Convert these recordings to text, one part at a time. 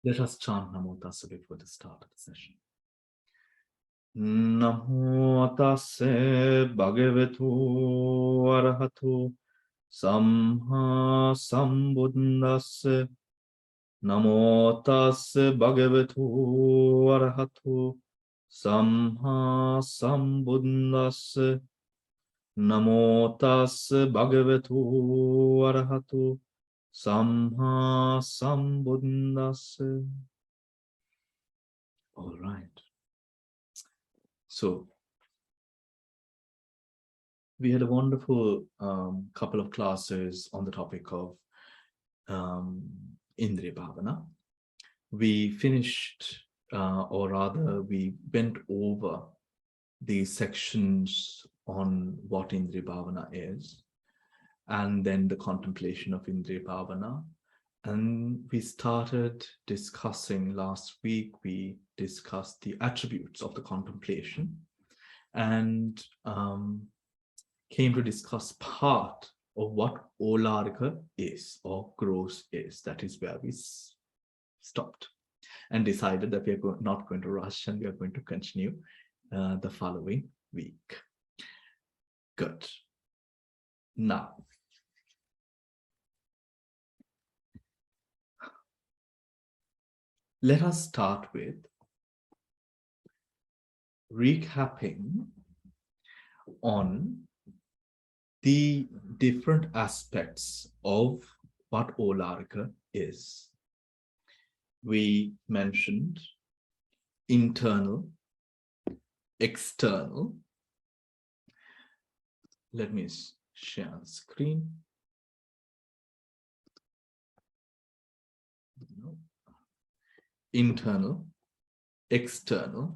Let us chant Namo Tassa before the start of the session. Namo Tassa Bhagavatu Arahatu Samma Sambuddhassa. Namo Tassa Bhagavatu Arahatu Samma Sambuddhassa. Namo Tassa Bhagavatu Arahatu Samma Sambuddhassa. All right. So we had a wonderful couple of classes on the topic of Indriya Bhavana. We finished, or rather, we went over these sections on what Indriya Bhavana is, and then the contemplation of Indriya Bhavana. And we started discussing last week, we discussed the attributes of the contemplation and came to discuss part of what Olarika is or gross is. That is where we stopped and decided that we are not going to rush and we are going to continue the following week. Good. Now, let us start with recapping on the different aspects of what Olarika is. We mentioned internal, external. Let me share the screen. No. Internal, external,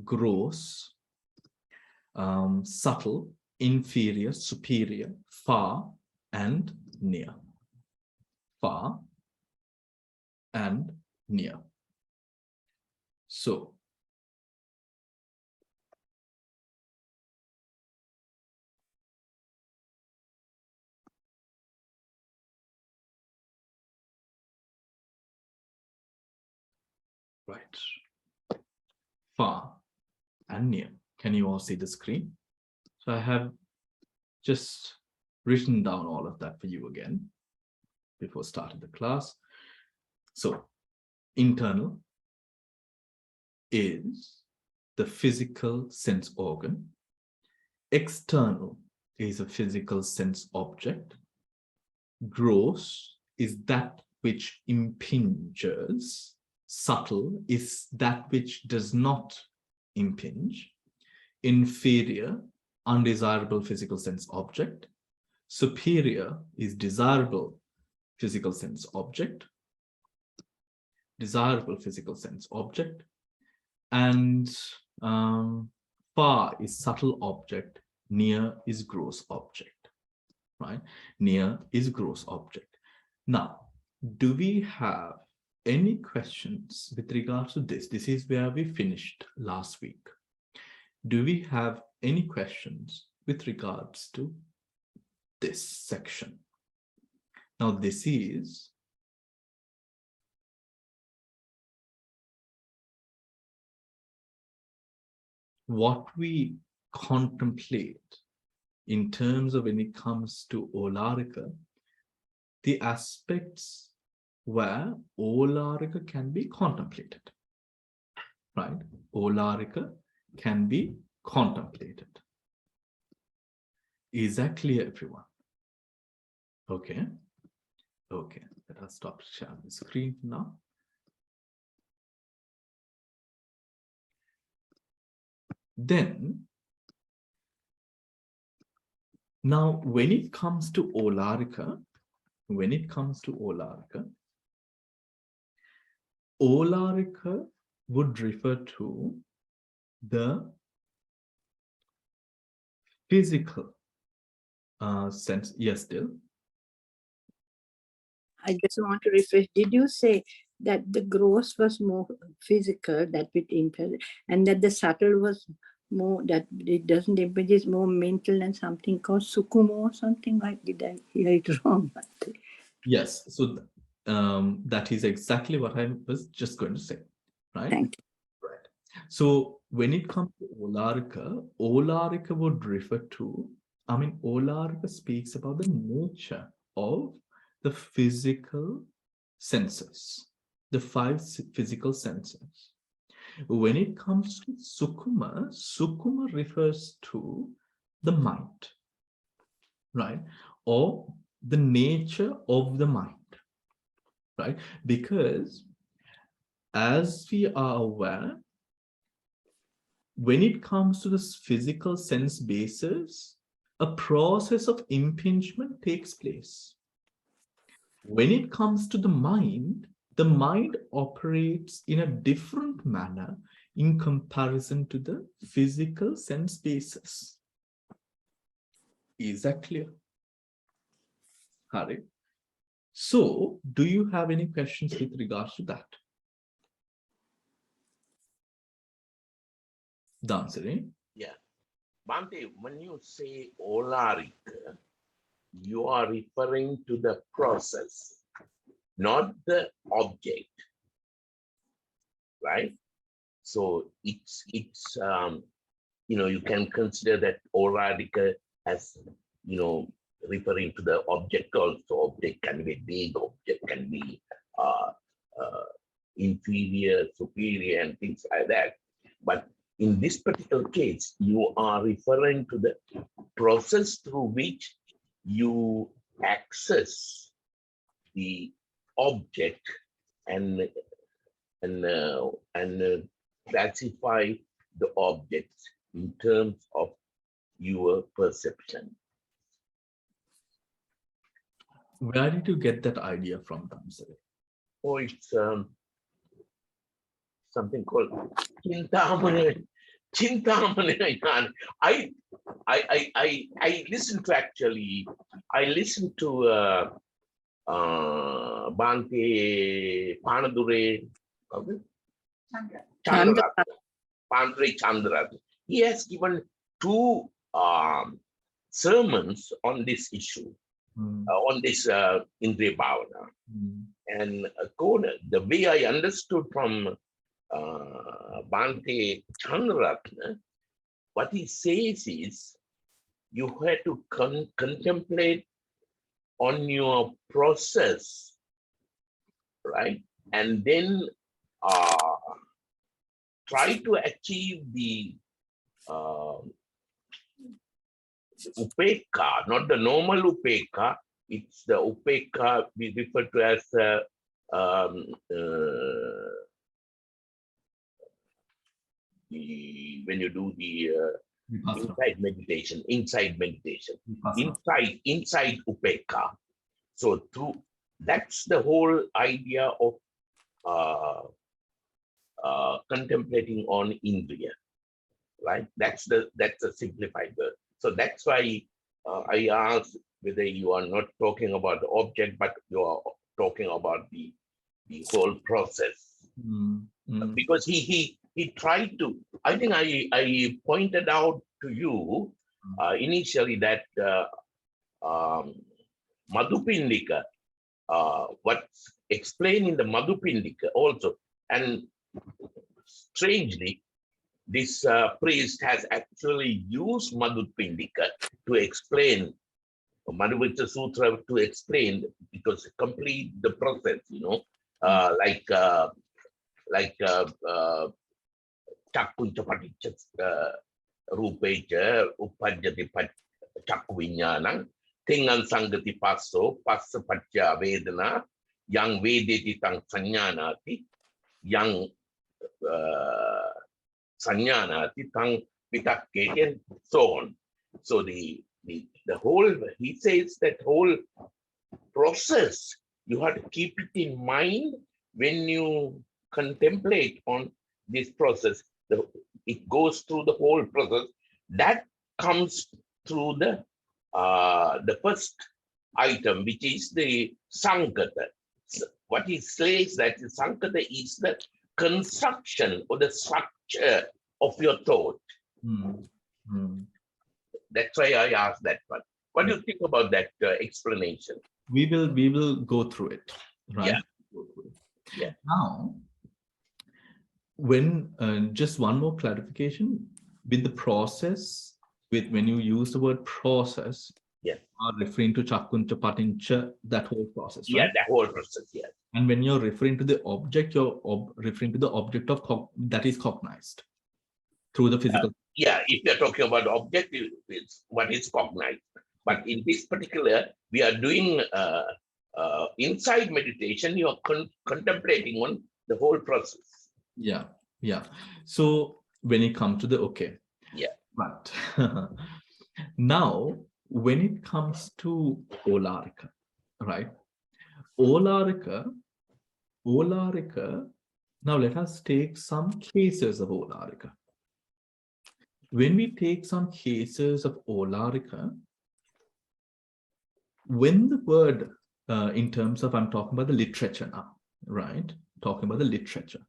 gross, subtle, inferior, superior, far, and near. Far and near. So, right. Far and near. Can you all see the screen? So I have just written down all of that for you again before starting the class. So internal is the physical sense organ. External is a physical sense object. Gross is that which impinges. Subtle is that which does not impinge. Inferior, undesirable physical sense object. Superior is desirable physical sense object. Desirable physical sense object. And far is subtle object. Near is gross object. Right? Near is gross object. Now, do we have any questions with regards to this? This is where we finished last week. Do we have any questions with regards to this section? Now, this is what we contemplate in terms of when it comes to Olarika, the aspects where Olarika can be contemplated, right? Olarika can be contemplated. Is that clear, everyone? Okay. Okay, let us stop sharing the screen now. Then, now when it comes to Olarika, Olarika would refer to the physical sense. Yes, Dil? I just want to refresh. Did you say that the gross was more physical, that with impulse, and that the subtle was more, that it doesn't impinge, is more mental and something called Sukuma or something like? Did I hear it wrong? Yes. So that is exactly what I was just going to say, right? Thank you. Right. So when it comes to Olarika, Olarika would refer to, Olarika speaks about the nature of the physical senses, the five physical senses. When it comes to Sukuma, Sukuma refers to the mind, right? Or the nature of the mind, right? Because as we are aware, when it comes to this physical sense basis, a process of impingement takes place. When it comes to the mind operates in a different manner in comparison to the physical sense basis. Is that clear? Hari? So, do you have any questions with regards to that? Dansari? Yeah. Bhante, when you say Olarika, you are referring to the process, not the object, right? So it's you can consider that Olarika as, referring to the object also. Object can be big, object can be inferior, superior, and things like that. But in this particular case, you are referring to the process through which you access the object and classify the objects in terms of your perception. Where did you get that idea from, Dansari? Oh, it's something called Chintamani. I listened to Bhante Panadure Chandra. He has given two sermons on this issue, on this Indriya Bhavana. And the way I understood from Bhante Chandra, what he says is you have to contemplate on your process, right? And then try to achieve the upeka, not the normal upeka. It's the upeka we refer to as when you do the inside meditation, inside upeka. So that's the whole idea of contemplating on Indriya, right? That's a simplified word. So that's why I asked whether you are not talking about the object, but you are talking about the whole process. Because he tried to. I think I pointed out to you initially that Madhupindika, what's explained in the Madhupindika also, and strangely, this priest has actually used Madhupindika to explain Madhupindika Sutra to explain, because complete the process, like Chakkuncha Paticca Rupecha Upajjati Chakku Viññānaṃ Tingan Sangati Passo Passa Pacca Vedana Yang Vedeti Tang Saññānāti Yang Saññānāti Tang Vitakketi, and so on. So the whole, he says that whole process, you have to keep it in mind when you contemplate on this process. It goes through the whole process. That comes through the first item, which is the Sankata. What he says that the Sankata is the construction or the structure of your thought. That's why I asked that one. What do you think about that explanation? We will go through it. right? Yeah. Now, when just one more clarification with the process, with when you use the word process, Yeah. are referring to chakuncha, patincha, that whole process, Yeah, right? the whole process. Yeah. And when you're referring to the object, you're referring to the object of that is cognized through the physical. Yeah, if you're talking about objective, it's what is cognized. But in this particular, we are doing inside meditation, you are contemplating on the whole process. Yeah, yeah. So when it comes to the Yeah. but now when it comes to Olarika, right? Olarika. Now let us take some cases of Olarika. When we take some cases of Olarika, when the word, in terms of, I'm talking about the literature now, right? Talking about the literature.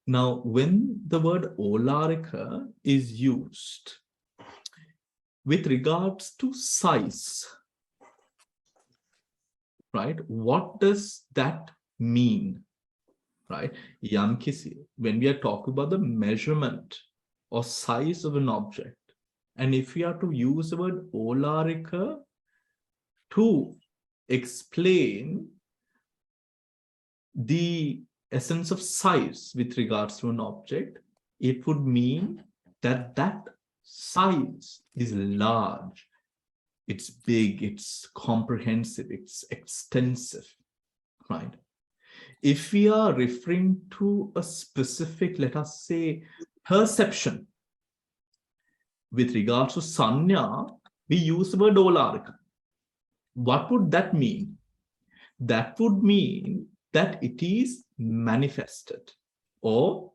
Now, when the word Olarika is used with regards to size, right? What does that mean, right? Yankisi, when we are talking about the measurement or size of an object, and if we are to use the word Olarika to explain the essence of size with regards to an object, it would mean that that size is large, it's big, it's comprehensive, it's extensive, right? If we are referring to a specific, let us say, perception with regards to sanya, we use the word Olarika. What would that mean? That would mean that it is manifested, or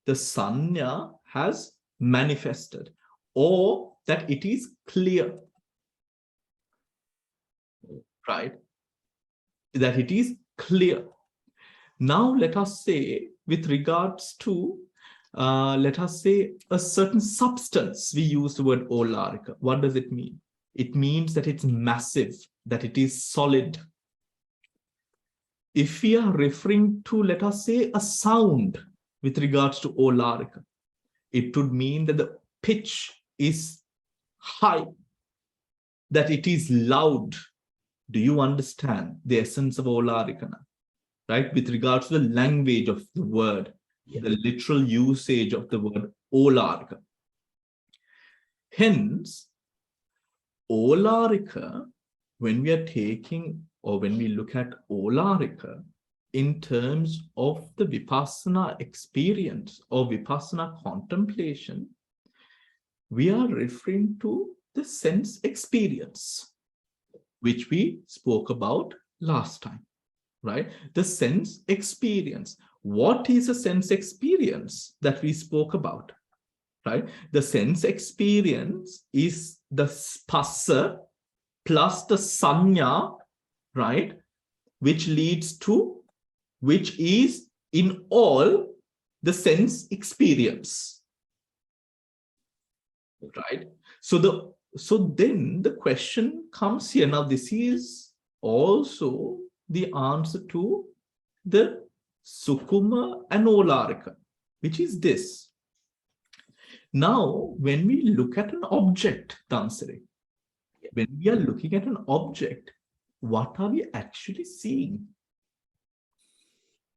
the sanya has manifested, or that it is clear, right? That it is clear. Now, let us say, with regards to, let us say, a certain substance, we use the word Olarika. What does it mean? It means that it's massive, that it is solid. If we are referring to, let us say, a sound with regards to Olarika, it would mean that the pitch is high, that it is loud. Do you understand the essence of Olarika now? Right? With regards to the language of the word, the literal usage of the word Olarika. Hence, Olarika, when we are taking, or when we look at Olarika in terms of the Vipassana experience or Vipassana contemplation, we are referring to the sense experience, which we spoke about last time, right? The sense experience. What is a sense experience that we spoke about, right? The sense experience is the spasa plus the sanya, right? Which leads to, which is in all the sense experience, right? So then the question comes here. Now, this is also the answer to the Sukuma and Olarika, which is this. Now, when we look at an object, Tansari, when we are looking at an object, what are we actually seeing?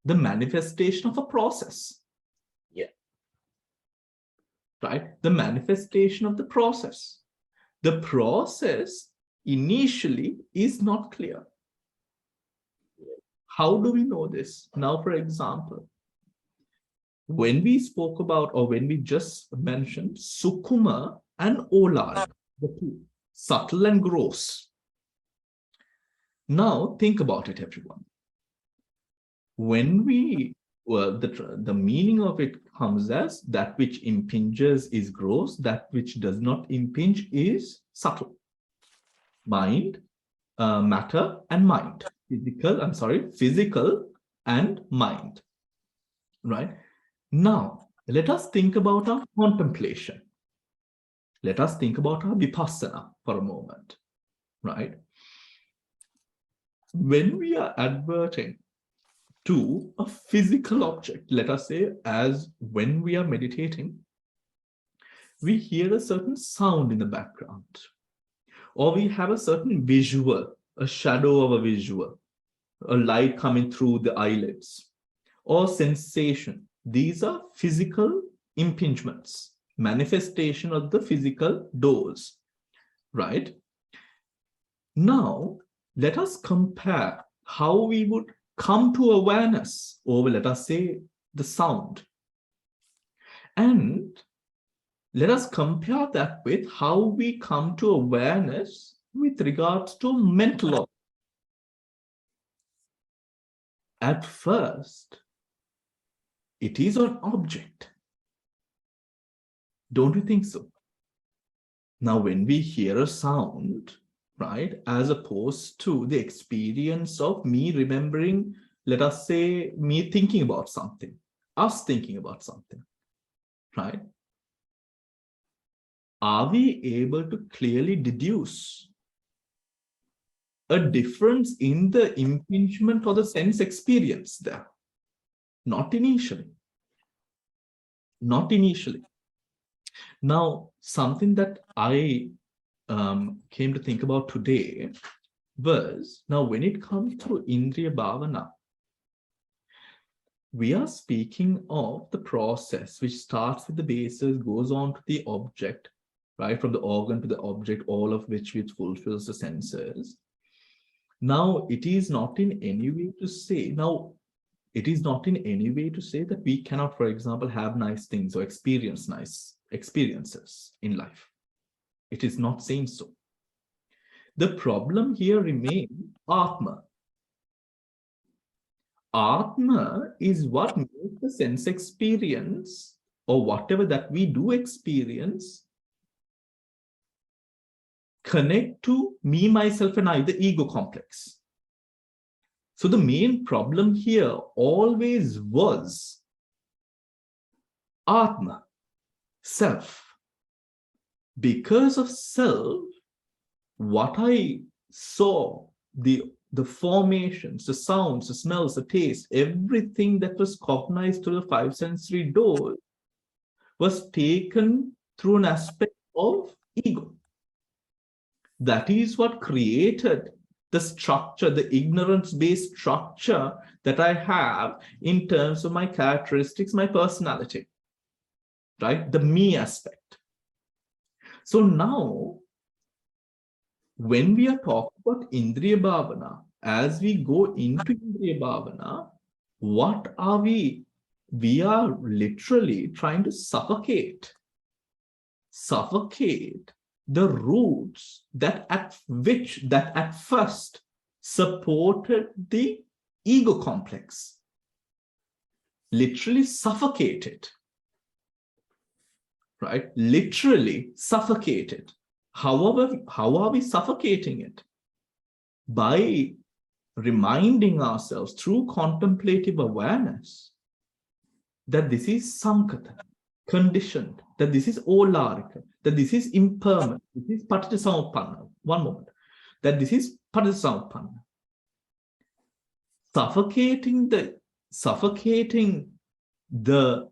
The manifestation of a process. Yeah. Right? The manifestation of the process. The process initially is not clear. How do we know this? Now, for example, when we spoke about, or when we just mentioned Sukuma and Olarika, the two, subtle and gross. Now, think about it, everyone. When we, well, the meaning of it comes as that which impinges is gross, that which does not impinge is subtle. Mind, matter, and mind. Physical and mind. Right? Now, let us think about our contemplation. Let us think about our vipassana for a moment. Right? when we are adverting to a physical object, let us say, as when we are meditating, we hear a certain sound in the background, or we have a certain visual, a shadow of a visual, a light coming through the eyelids, or sensation. These are physical impingements, manifestation of the physical doors, right? Now, let us compare how we would come to awareness over, let us say, the sound. And let us compare that with how we come to awareness with regards to mental objects. At first, it is an object. Don't you think so? Now, when we hear a sound, right, as opposed to the experience of me remembering, let us say, me thinking about something, us thinking about something, right? Are we able to clearly deduce a difference in the impingement or the sense experience there? Not initially. Not initially. Now, something that I came to think about today was, now when it comes to Indriya Bhavana, we are speaking of the process which starts with the basis, goes on to the object, right? From the organ to the object, all of which fulfills the senses. Now, it is not in any way to say, that we cannot, for example, have nice things or experience nice experiences in life. It is not saying so. The problem here remains Atma. Atma is what makes the sense experience or whatever that we do experience connect to me, myself, and I, the ego complex. So the main problem here always was Atma, self. Because of self, what I saw, the formations, the sounds, the smells, the taste, everything that was cognized through the five sensory doors was taken through an aspect of ego. That is what created the structure, the ignorance-based structure that I have in terms of my characteristics, my personality, right? The me aspect. So now, when we are talking about Indriya Bhavana, as we go into Indriya Bhavana, what are we? We are literally trying to suffocate the roots that at first supported the ego complex. Literally suffocate it, right? Literally suffocate it. However, how are we suffocating it? By reminding ourselves through contemplative awareness that this is sankata, conditioned, that this is olarika, that this is impermanent, this is paticcasamuppanna. One moment. That this is paticcasamuppanna. Suffocating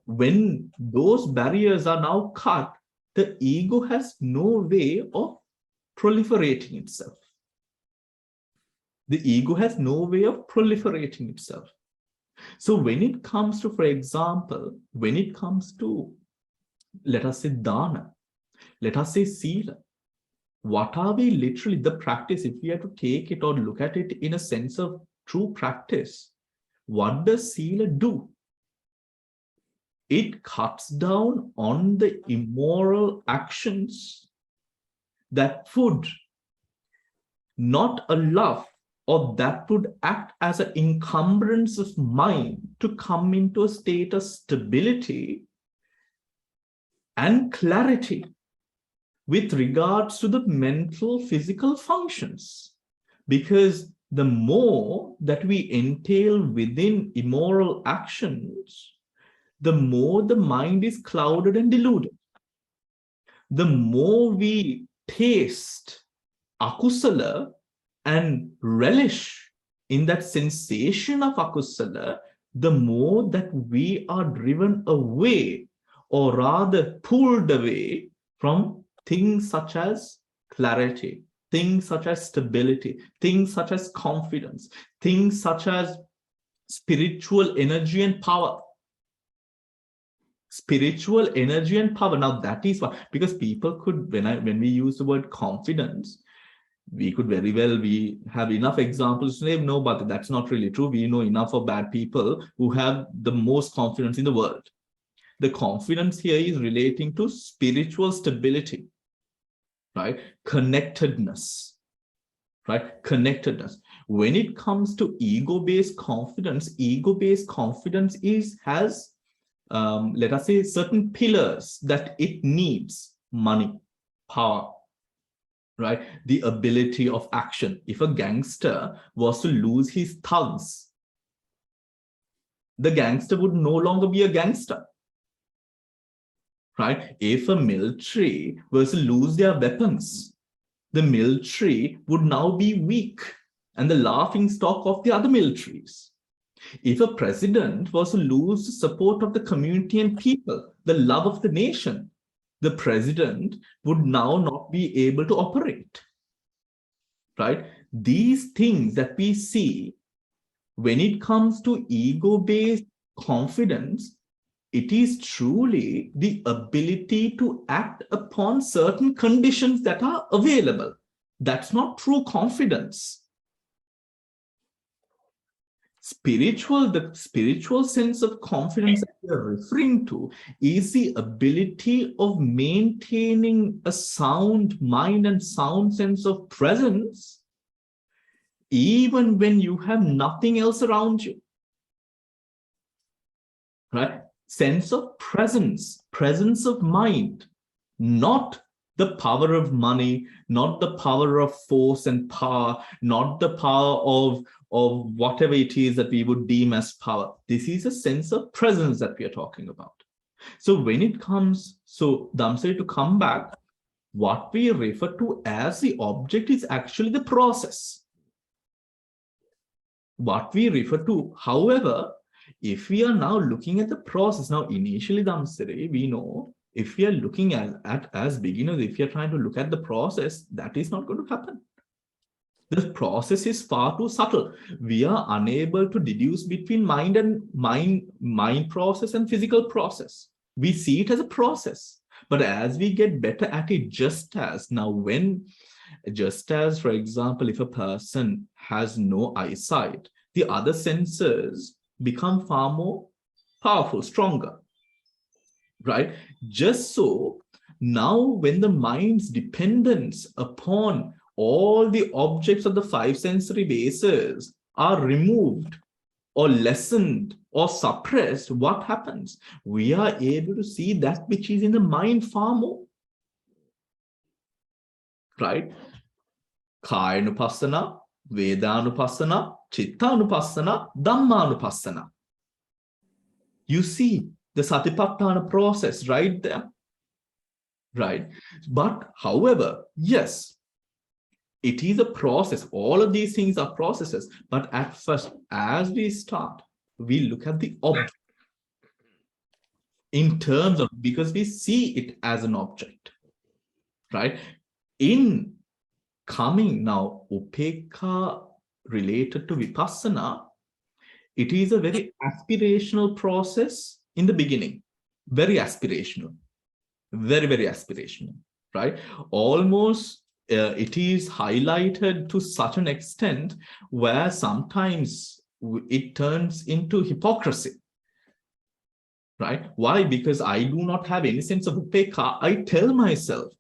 when those barriers are now cut, the ego has no way of proliferating itself. The ego has no way of proliferating itself. So when it comes to, for example, let us say dana, let us say sila, what are we literally, the practice, if we have to take it or look at it in a sense of true practice, what does sila do? It cuts down on the immoral actions that would not allow, or that would act as an encumbrance of mind to come into a state of stability and clarity with regards to the mental, physical functions. Because the more that we entail within immoral actions, the more the mind is clouded and deluded. The more we taste akusala and relish in that sensation of akusala, the more that we are driven away, or rather pulled away from things such as clarity, things such as stability, things such as confidence, things such as spiritual energy and power. Spiritual energy and power. Now that is what, because people could, when we use the word confidence, we could very well, we have enough examples to say, no, but that's not really true. We know enough of bad people who have the most confidence in the world. The confidence here is relating to spiritual stability, right? Connectedness, right? Connectedness. When it comes to ego-based confidence has, let us say, certain pillars that it needs: money, power, right? The ability of action. If a gangster was to lose his thugs, the gangster would no longer be a gangster, right? If a military was to lose their weapons, the military would now be weak and the laughing stock of the other militaries. If a president was to lose the support of the community and people, the love of the nation, the president would now not be able to operate, right? These things that we see when it comes to ego-based confidence, it is truly the ability to act upon certain conditions that are available. That's not true confidence. The spiritual sense of confidence that we are referring to is the ability of maintaining a sound mind and sound sense of presence, even when you have nothing else around you, right? Sense of presence, presence of mind, not the power of money, not the power of force and power, not the power of whatever it is that we would deem as power. This is a sense of presence that we are talking about. So when it comes, so Damsari, to come back, what we refer to as the object is actually the process. What we refer to, however, if we are now looking at the process, now initially, Damsari, we know if we are looking at as beginners, if you're trying to look at the process, that is not going to happen. The process is far too subtle. We are unable to deduce between mind process and physical process. We see it as a process. But as we get better at it, just as, for example, if a person has no eyesight, the other senses become far more powerful, stronger, right? Just so, now when the mind's dependence upon all the objects of the five sensory bases are removed or lessened or suppressed, what happens? We are able to see that which is in the mind far more, right? Kayanupassana, Vedanupassana, Chittanupassana, Dhammanupassana. You see the Satipatthana process right there, right? But however, yes, it is a process. All of these things are processes. But at first, as we start, we look at the object in terms of, because we see it as an object, right? In coming now, Upekkha related to Vipassana, it is a very aspirational process in the beginning. Very aspirational. Very, very aspirational, right? Almost it is highlighted to such an extent where sometimes it turns into hypocrisy, right? Why? Because I do not have any sense of upekkha. I tell myself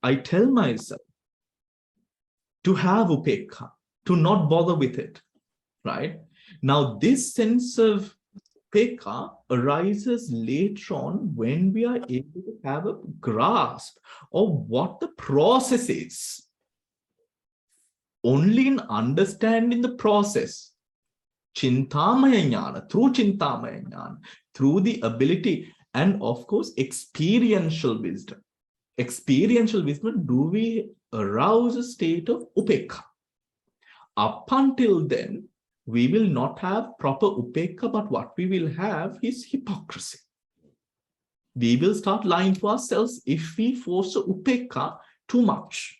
to have upekkha, to not bother with it, right? Now, this sense of upekkha arises later on when we are able to have a grasp of what the process is. Only in understanding the process, Chintamaya Jnana, through the ability, and of course, experiential wisdom. Experiential wisdom, do we arouse a state of upekkha? Up until then, we will not have proper upekka, but what we will have is hypocrisy. We will start lying to ourselves if we force upekka too much.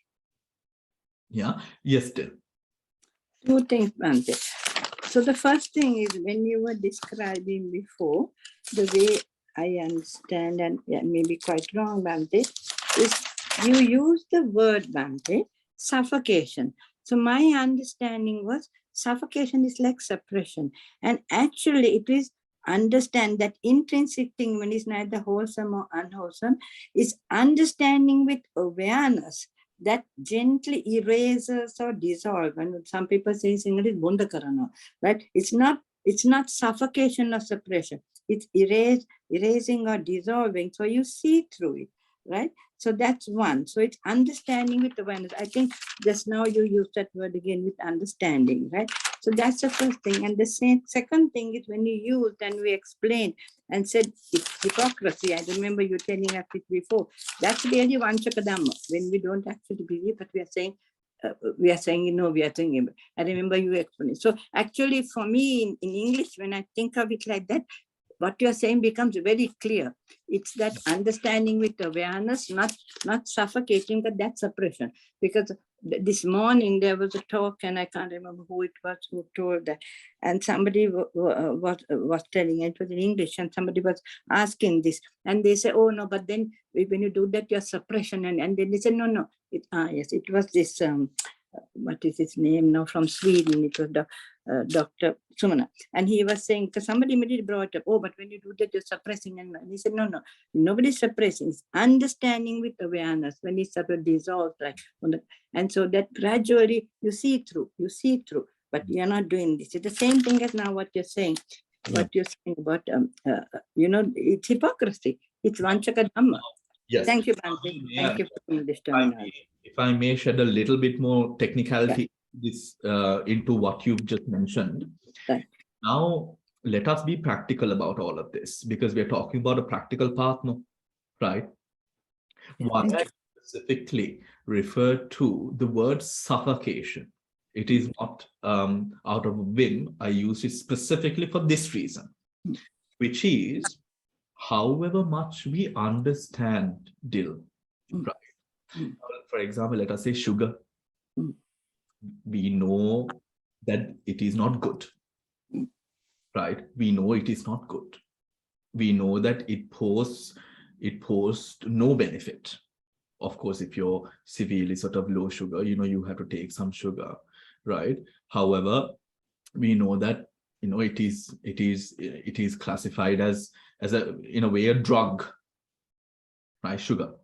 Yeah, yes, dear. Two things, Bhante. So the first thing is when you were describing before, the way I understand, and maybe quite wrong, Bhante, is you use the word, Bhante, suffocation. So my understanding was suffocation is like suppression. And actually it is understand that intrinsic thing when it's neither wholesome or unwholesome is understanding with awareness that gently erases or dissolves. And some people say in English, bunda karana, right? It's not suffocation or suppression. It's erasing or dissolving. So you see through it, right? So that's one. So it's understanding with awareness. I think just now you used that word again with understanding, right? So that's the first thing. And the second thing is when you used and we explained and said it's hypocrisy. I remember you telling us it before. That's really vanchaka dhamma, when we don't actually believe, but we are saying, we are saying. I remember you explaining. So actually for me in English, when I think of it like that, what you're saying becomes very clear. It's that understanding with awareness, not suffocating, but that's suppression. Because this morning there was a talk, and I can't remember who it was who told that, and somebody was telling it was in English, and somebody was asking this, and they say, oh no, but then when you do that, you're suppression, and then they said, no, yes, it was this. What is his name now, from Sweden? It was Dr. Sumana. And he was saying, because somebody immediately brought up, oh, but when you do that, you're suppressing. And he said, no, nobody's suppressing. It's understanding with awareness when it's sort of dissolved. And so that gradually you see through, but you're not doing this. It's the same thing as now what you're saying. What you're saying about, it's hypocrisy. It's vanchaka dhamma. Yes. Thank you, Bhante. Thank you for this terminology. If I may shed a little bit more technicality into what you've just mentioned. Right. Now, let us be practical about all of this, because we're talking about a practical path, no? Right? Why I specifically refer to the word suffocation. It is not out of whim. I use it specifically for this reason, which is however much we understand Dil, right? For example, let us say sugar. We know that it is not good, right? We know it is not good. We know that it poses no benefit. Of course, if you're severely sort of low sugar, you have to take some sugar, right? However, we know that it is classified as in a way a drug, right? Sugar.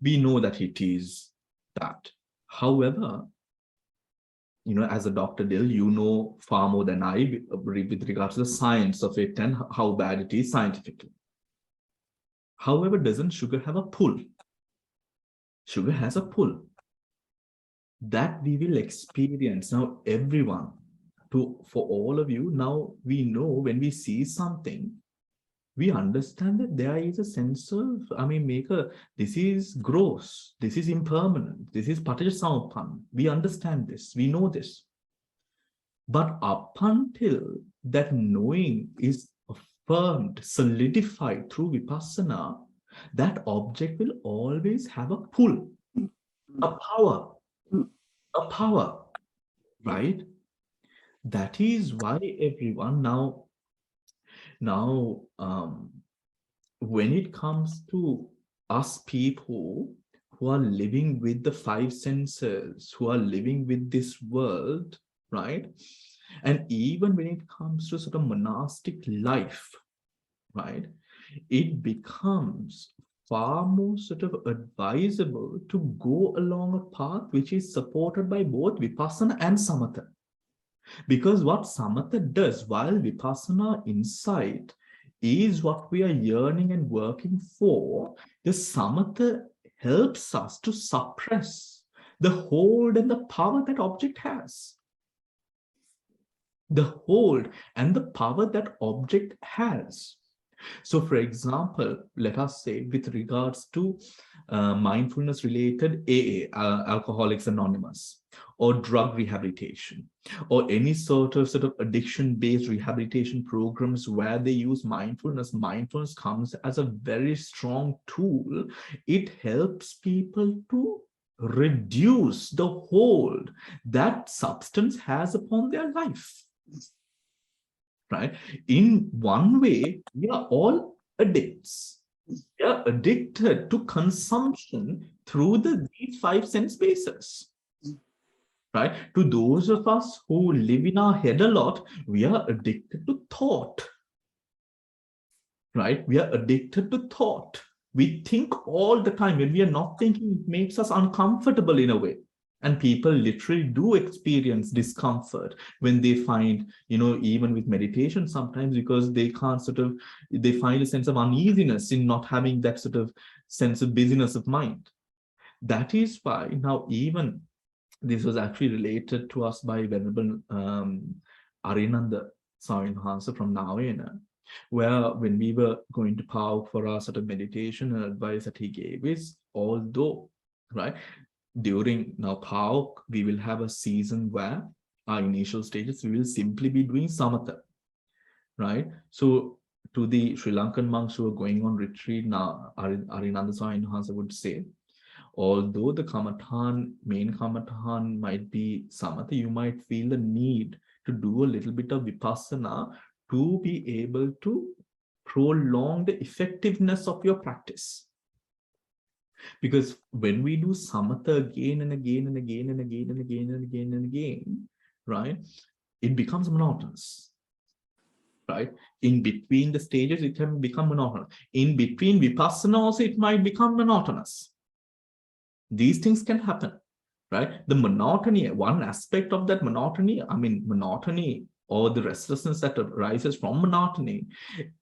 We know that it is that. However, as a Dr. Dill, you know far more than I with regards to the science of it and how bad it is scientifically. However, doesn't sugar have a pull? Sugar has a pull that we will experience. Now, everyone, for all of you, now we know when we see something, we understand that there is a sense of, this is gross, this is impermanent, this is paticca. We understand this, we know this. But up until that knowing is affirmed, solidified through vipassana, that object will always have a pull, a power, right? That is why everyone now, when it comes to us people who are living with the five senses, who are living with this world, right? And even when it comes to sort of monastic life, right? It becomes far more sort of advisable to go along a path which is supported by both vipassana and samatha. Because what samatha does, while vipassana insight is what we are yearning and working for, the samatha helps us to suppress the hold and the power that object has. The hold and the power that object has. So, for example, let us say with regards to mindfulness related AA, Alcoholics Anonymous, or drug rehabilitation, or any sort of addiction-based rehabilitation programs where they use mindfulness. Mindfulness comes as a very strong tool. It helps people to reduce the hold that substance has upon their life. Right? In one way, we are all addicts. We are addicted to consumption through these 5 sense bases. Right? To those of us who live in our head a lot, we are addicted to thought. Right? We are addicted to thought. We think all the time. When we are not thinking, it makes us uncomfortable in a way. And people literally do experience discomfort when they find, even with meditation sometimes, because they can't they find a sense of uneasiness in not having that sense of busyness of mind. That is why now even this was actually related to us by Venerable Arinanda Swami Mahansa from Navena, where when we were going to PAOK for our meditation and advice that he gave is, although, right, during now PAOK, we will have a season where our initial stages, we will simply be doing samatha, right? So to the Sri Lankan monks who are going on retreat now, Arinanda Swami Mahansa would say, although the main kamathan might be samatha, you might feel the need to do a little bit of vipassana to be able to prolong the effectiveness of your practice. Because when we do samatha again and again and again and again and again and again and again, right, it becomes monotonous. Right? In between the stages, it can become monotonous. In between vipassana also, it might become monotonous. These things can happen, right? The monotony, one aspect of that monotony, monotony or the restlessness that arises from monotony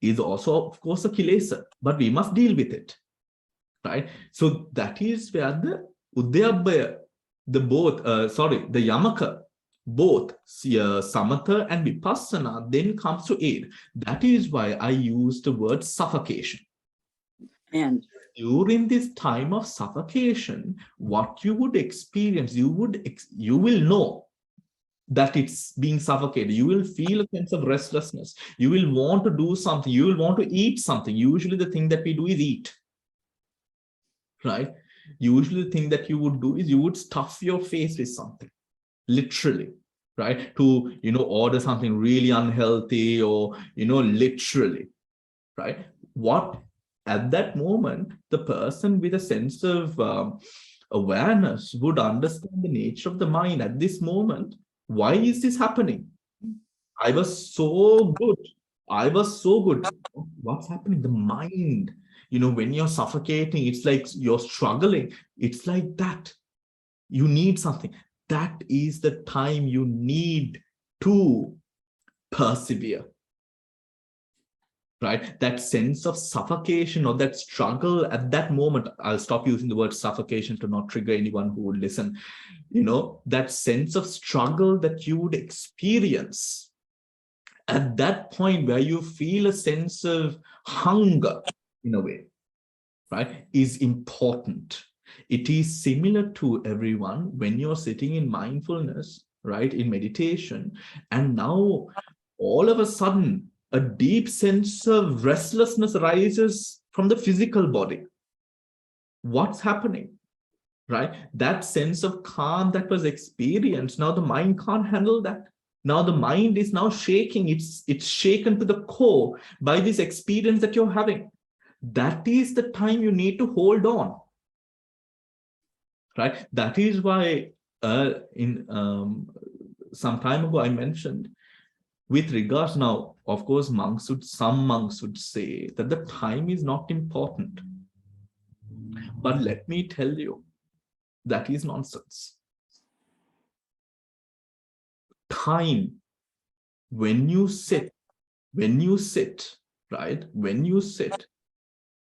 is also, of course, a kilesa, but we must deal with it, right? So that is where the Udyabhaya, the Yamaka, both Samatha and Vipassana then comes to aid. That is why I use the word suffocation. And during this time of suffocation, what you would experience, you will know that it's being suffocated. You will feel a sense of restlessness. You will want to do something. You will want to eat something. Usually the thing that we do is eat, right? Usually the thing that you would do is you would stuff your face with something, literally, right? To, order something really unhealthy or, literally, right? What at that moment, the person with a sense of awareness would understand the nature of the mind at this moment. Why is this happening? I was so good. What's happening? The mind, when you're suffocating, it's like you're struggling. It's like that. You need something. That is the time you need to persevere. Right? That sense of suffocation or that struggle at that moment, I'll stop using the word suffocation to not trigger anyone who would listen, that sense of struggle that you would experience at that point where you feel a sense of hunger in a way, right, is important. It is similar to everyone when you're sitting in mindfulness, right, in meditation, and now all of a sudden, a deep sense of restlessness arises from the physical body. What's happening, right? That sense of calm that was experienced, now the mind can't handle that. Now the mind is now shaking. It's shaken to the core by this experience that you're having. That is the time you need to hold on, right? That is why some time ago I mentioned, with regards now, of course, some monks would say that the time is not important. But let me tell you, that is nonsense. Time, when you sit, right? When you sit,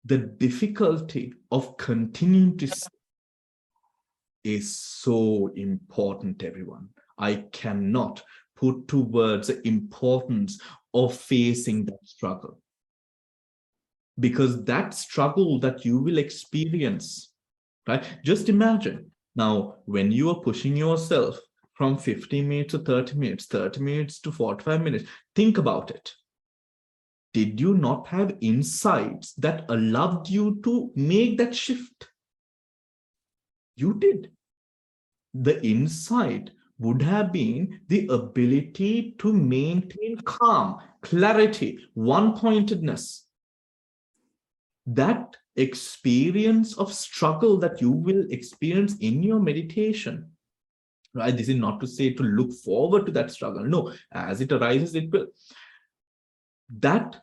the difficulty of continuing to sit is so important, everyone. I cannot put to words the importance of facing that struggle. Because that struggle that you will experience, right? Just imagine now when you are pushing yourself from 15 minutes to 30 minutes, 30 minutes to 45 minutes. Think about it. Did you not have insights that allowed you to make that shift? You did. The insight would have been the ability to maintain calm, clarity, one-pointedness. That experience of struggle that you will experience in your meditation, right? This is not to say to look forward to that struggle. No, as it arises, it will. That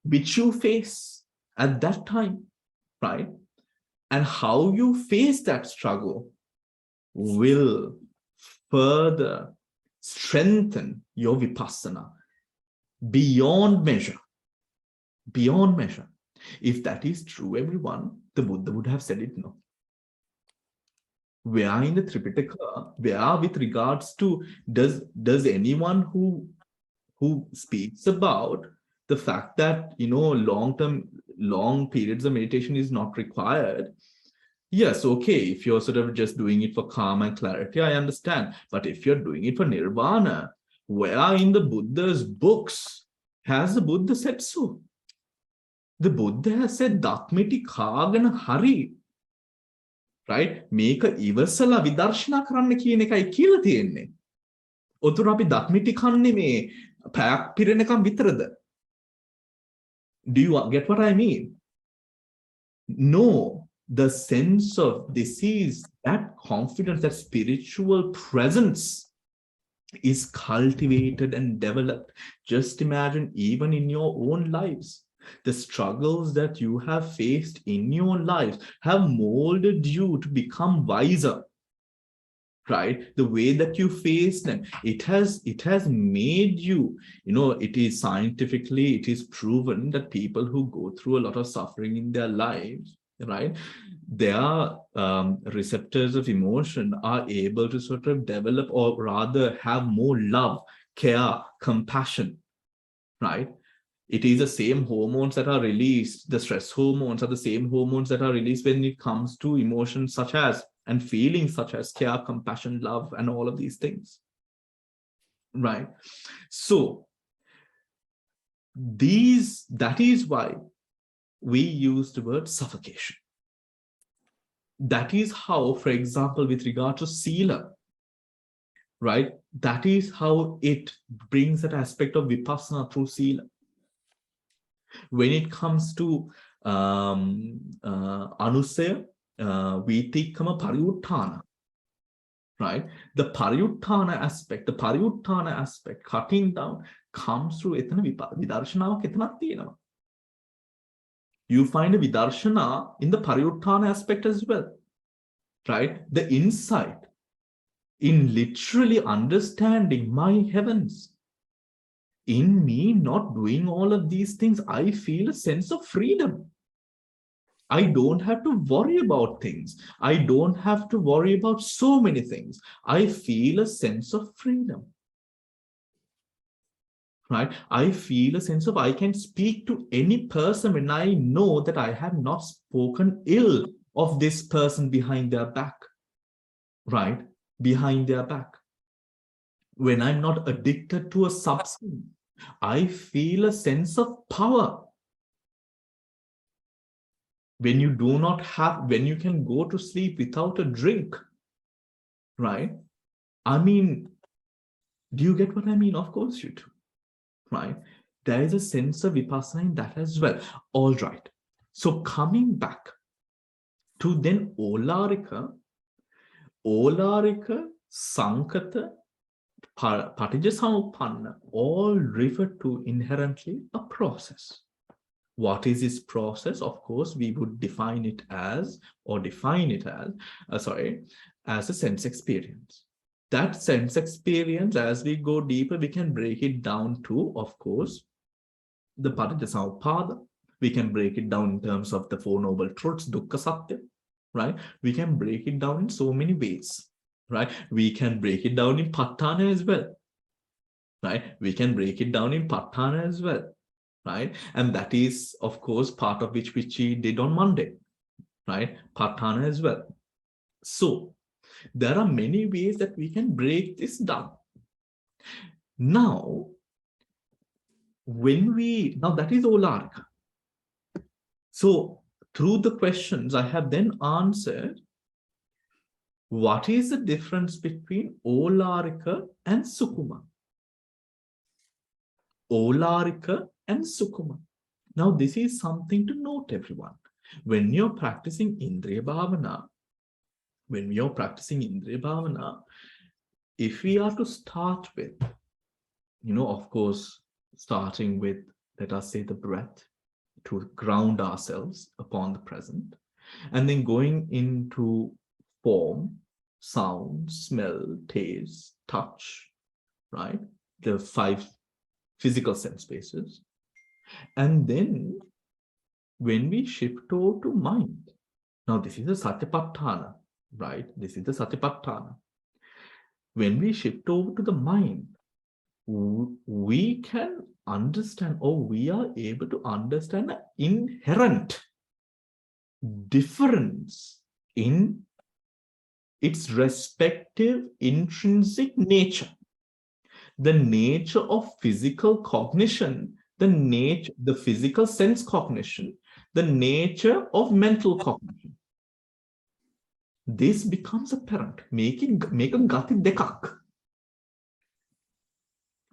which you face at that time, right? And how you face that struggle will further strengthen your vipassana beyond measure. Beyond measure. If that is true, everyone, the Buddha would have said it, no. Where in the Tripitaka, where with regards to, does anyone who speaks about the fact that, you know, long periods of meditation is not required? Yes, okay, if you're sort of just doing it for calm and clarity, I understand. But if you're doing it for nirvana, where in the Buddha's books has the Buddha said so? The Buddha has said, Datmiti Kagana Hari, right? Make a ivasala vidarshana karanna කියන එකයි කියලා තියෙන්නේ. ඔතන අපි දත්මිටි කන්නේ මේ පැයක් පිරෙනකම් විතරද? Do you get what I mean? No, the sense of this is that confidence, that spiritual presence is cultivated and developed. Just imagine, even in your own lives, the struggles that you have faced in your lives have molded you to become wiser, right? The way that you face them, it has made you, you know, it is scientifically, it is proven that people who go through a lot of suffering in their lives, right, their receptors of emotion are able to sort of develop, or rather have more love, care, compassion, right? It is the same hormones that are released. The stress hormones are the same hormones that are released when it comes to emotions such as, and feelings such as care, compassion, love, and all of these things, right? So that is why we use the word suffocation. That is how, for example, with regard to sila, right? That is how it brings that aspect of vipassana through sila. When it comes to anusaya, vitikama, pariuttana, right? The pariuttana aspect, cutting down, comes through etana vidarshanaවක් එතනක් තියෙනවා. You find a vidarshana in the pariuttana aspect as well, right? The insight in literally understanding my heavens. In me not doing all of these things, I feel a sense of freedom. I don't have to worry about things. I don't have to worry about so many things. I feel a sense of freedom. Right? I feel a sense of I can speak to any person when I know that I have not spoken ill of this person behind their back. Right? Behind their back. When I'm not addicted to a substance, I feel a sense of power. When you do not have, when you can go to sleep without a drink, right? I mean, do you get what I mean? Of course you do, right? There is a sense of vipassana in that as well. All right. So coming back to then Olarika, Sankata, Patijjasamuppanna, all refer to inherently a process. What is this process? Of course, we would define it as, as a sense experience. That sense experience, as we go deeper, we can break it down to, of course, the Patijjasamuppada. We can break it down in terms of the Four Noble Truths, Dukkha Satya, right? We can break it down in so many ways, right? We can break it down in Patthana as well, right? We can break it down in Patthana as well, right? And that is, of course, part of which we did on Monday, right? Patthana as well. So There are many ways that we can break this down. Now, that is Olarika. So through the questions, I have then answered what is the difference between Olarika and Sukuma. Olarika and Sukuma. Now, this is something to note, everyone. When you're practicing Indriya Bhavana, if we are to start with, of course, starting with, let us say, the breath to ground ourselves upon the present, and then going into form, sound, smell, taste, touch, right? The 5 physical sense spaces. And then when we shift over to mind, now this is the Satipatthana, right? This is the Satipatthana. When we shift over to the mind, we can understand, or we are able to understand an inherent difference in its respective intrinsic nature. The nature of physical cognition, the physical sense cognition, the nature of mental cognition. This becomes apparent. Make a gati dekak.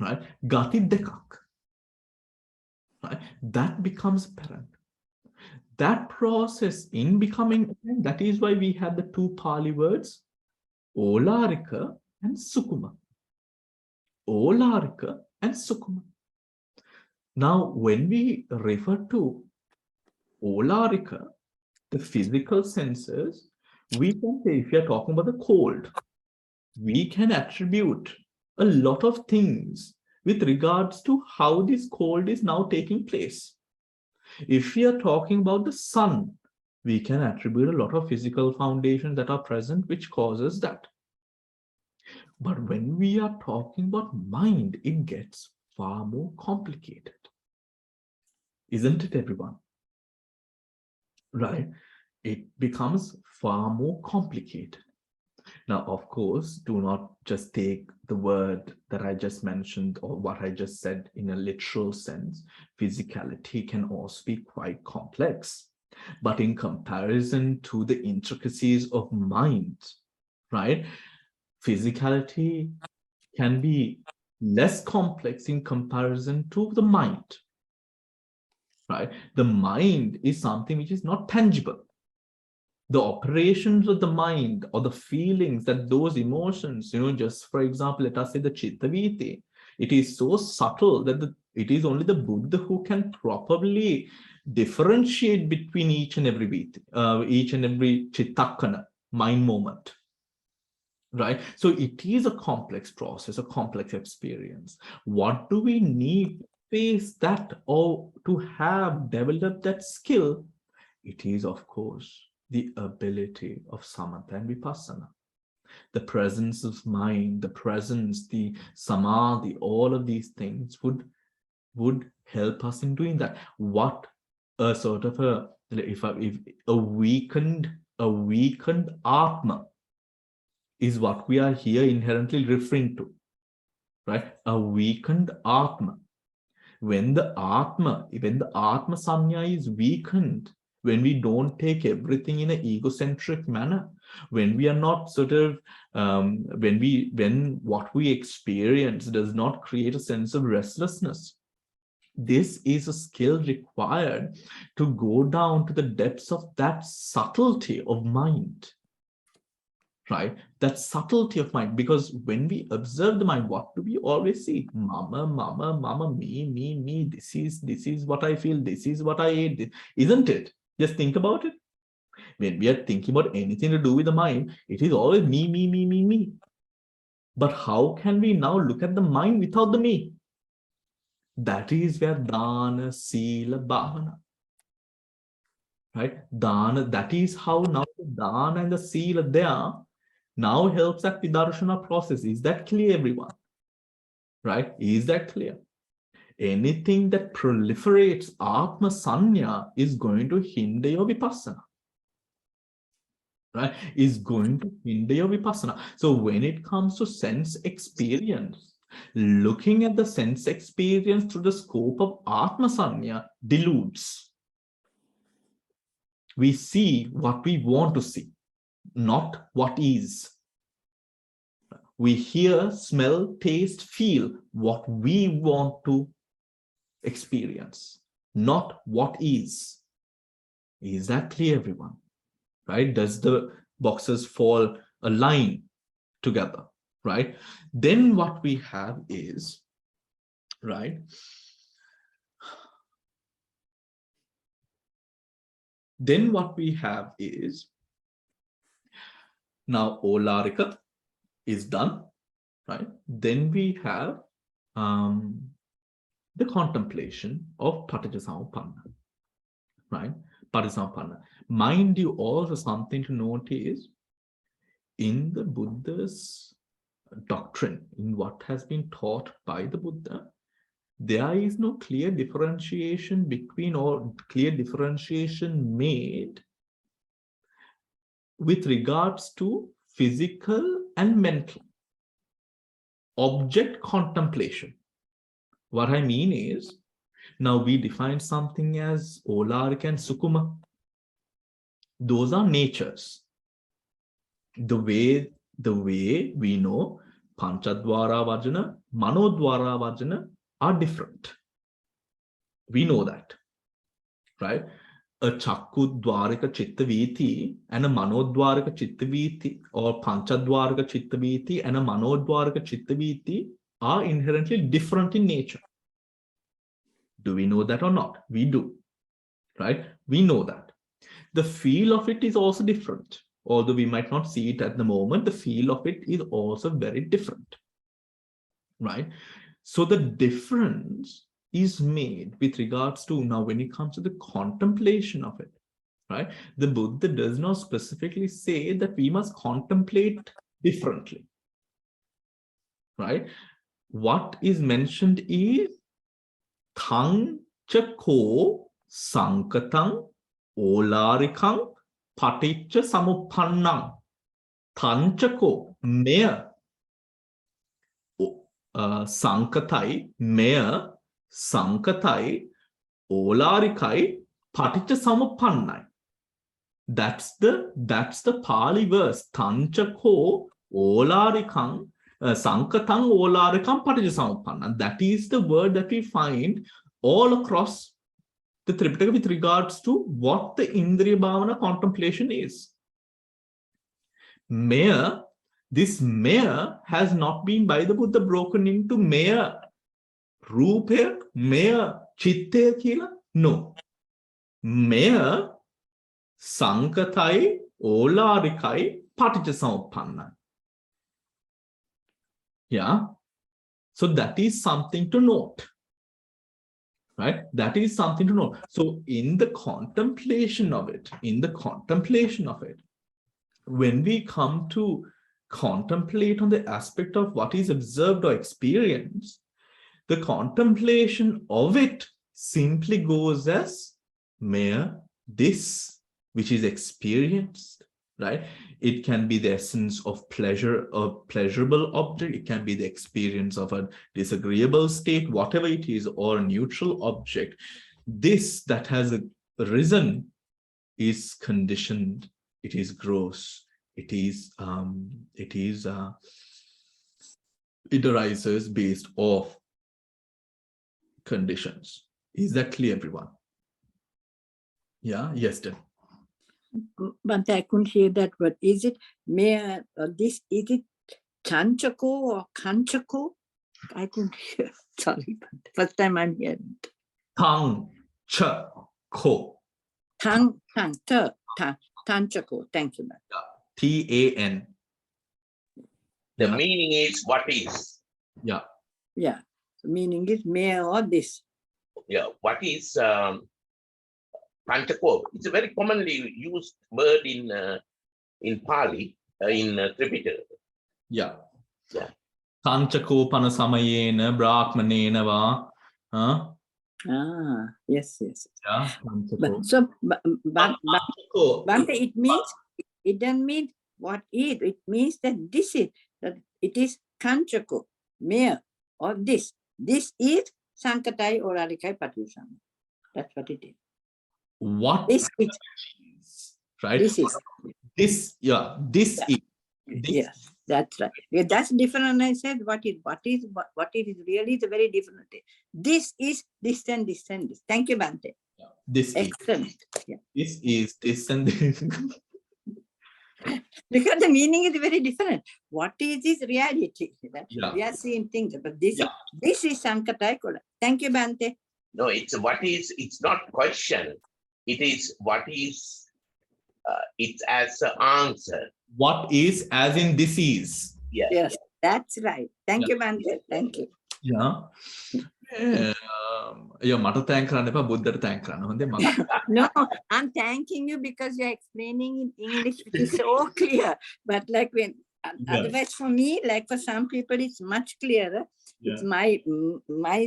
Right? Gati dekak. Right? That becomes apparent. That process in becoming apparent, that is why we have the 2 Pali words, Olarika and Sukuma. Olarika and Sukuma. Now, when we refer to Olarika, the physical senses, we can say, if we are talking about the cold, we can attribute a lot of things with regards to how this cold is now taking place. If we are talking about the sun, we can attribute a lot of physical foundations that are present, which causes that. But when we are talking about mind, it gets far more complicated. Isn't it, everyone? Right? It becomes far more complicated. Now, of course, do not just take the word that I just mentioned or what I just said in a literal sense. Physicality can also be quite complex. But in comparison to the intricacies of mind, right? Physicality can be less complex in comparison to the mind, right? The mind is something which is not tangible. The operations of the mind or the feelings that those emotions, just for example, let us say the Chittaviti, it is so subtle that it is only the Buddha who can properly differentiate between each and every Chittakana, mind moment. Right? So it is a complex process, a complex experience. What do we need to face that or to have developed that skill? It is, of course, the ability of samatha and vipassana. The presence of mind, the presence, the samadhi, all of these things would help us in doing that. What a sort of if a weakened atma is what we are here inherently referring to, right? A weakened atma. When the atma sanya is weakened, when we don't take everything in an egocentric manner, when we are not sort of, when what we experience does not create a sense of restlessness, this is a skill required to go down to the depths of that subtlety of mind. Right? That subtlety of mind, because when we observe the mind, what do we always see? Mama, me, this is what I feel, this is what I ate, isn't it? Just think about it. When we are thinking about anything to do with the mind, it is always me. But how can we now look at the mind without the me? That is where dana, sila, bhavana. Right? Dana, that is how now the dana and the sila there now helps that vidarshana process. Is that clear, everyone? Right? Is that clear? Anything that proliferates atma sanya is going to hinder your vipassana. right, is going to hinder your vipassana. So when it comes to sense experience, looking at the sense experience through the scope of Atma Sanya deludes. We see what we want to see, not what is. We hear, smell, taste, feel what we want to experience, not what is. Is that clear, everyone? Right? Does the boxes fall a line together? Right? Then what we have is, right? Then what we have is, now Olarika is done, right? Then we have the contemplation of Paticcasamuppanna, right? Paticcasamuppanna. Mind you, also something to note is, in the Buddha's doctrine, in what has been taught by the Buddha, there is no clear differentiation between, or clear differentiation made with regards to physical and mental object contemplation. What I mean is, now we define something as Olarika and Sukuma. Those are natures. The way we know Panchadwara Vajana, Manodwara Vajana are different. We know that, right? A Chakudwarika Chittaviti and a Manodwarika Chittaviti, or Panchadwarika Chittaviti and a Manodwarika Chittaviti are inherently different in nature. Do we know that or not? We do, right? We know that. The feel of it is also different. Although we might not see it at the moment, the feel of it is also very different, right? So the difference is made with regards to, now when it comes to the contemplation of it, right? The Buddha does not specifically say that we must contemplate differently, right? What is mentioned is Thang Chako Sankatang Olarikang Paticca Samuppannang. Tanchako Mea Sankatai Mea Sankatai Olarikai Paticca Samuppannai. That's the Pali verse. Tanchako Olarikang Sankatang Olarikam Paticca Samuppanna. That is the word that we find all across the Tripitaka with regards to what the Indriya Bhavana contemplation is. Maya, this Maya has not been by the Buddha broken into Maya Rupa, Maya Chitte Kila. No. Maya Sankatai Olarikai Paticcasamuppanna. Yeah. So that is something to note. Right? That is something to note. So in the contemplation of it, when we come to contemplate on the aspect of what is observed or experienced, the contemplation of it simply goes as mere this which is experienced, right? It can be the essence of pleasure, a pleasurable object. It can be the experience of a disagreeable state, whatever it is, or a neutral object. This that has arisen is conditioned. It is gross. It arises based off conditions. Is that clear, everyone? Yeah. Yes, then. But I couldn't hear that word. Is it mere this? Is it chanchako or kanchako? I couldn't hear. Sorry, but first time I'm hearing. Tang cha ko. Tanchako. Thank you, ma'am. TAN. The Yeah. meaning is what is. Yeah. Yeah. The meaning is mere or this. Yeah. What is Panchako? It's a very commonly used word in Pali, in Tripitaka. Yeah. Yeah. Tanchako panasamayena brahmanena va. Ah, yes. Yeah. But, so, but Tanchako. it means It doesn't mean what is. It means that this is, that it is kanchako, mere, or this. This is Sankatai Orarikai Patusama. That's what it is. What This is, right? this is. This, yeah, this Yeah. is. Yes, that's right. Yeah, that's different. I said what it is really is a very different thing. This is this and this and this. Thank you, Bante. This Excellent. is. Yeah. This is this and this. Because the meaning is very different. What is reality? That Yeah. we are seeing things, but this Yeah. is Sankatai Kola. Thank you, Bante. No, it's what is, it's not question. It is what is, it's as an answer. What is as in this is. Yeah. Yes, that's right. Thank Yeah. you, Bante. Thank you. Yeah. Yeah, මට thank කරන්න එපා බුද්ධට thank කරන්න. හොඳේ මම. No, I'm thanking you because you're explaining in English, which is so clear. But like when, otherwise for me, like for some people, it's much clearer. Yeah. It's my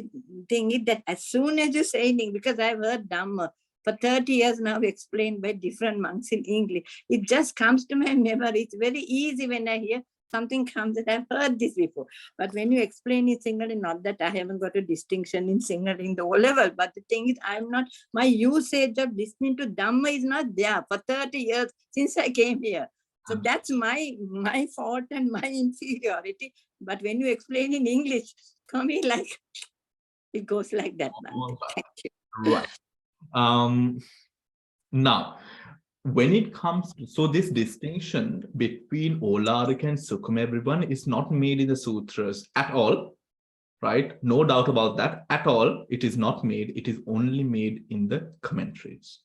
thing is that as soon as you say anything, because I've heard Dhamma for 30 years now explained by different monks in English, it just comes to my memory. It's very easy when I hear something comes that I've heard this before. But when you explain in Sinhala, not that I haven't got a distinction in Sinhala in the O level, but the thing is, I'm not, my usage of listening to Dhamma is not there for 30 years since I came here. So that's my fault and my inferiority. But when you explain in English, for me, like, it goes like that. Bhante. Thank you. Right. Now, when it comes to, so this distinction between Olarika and Sukuma, everyone, is not made in the sutras at all, right? No doubt about that at all. It is not made. It is only made in the commentaries.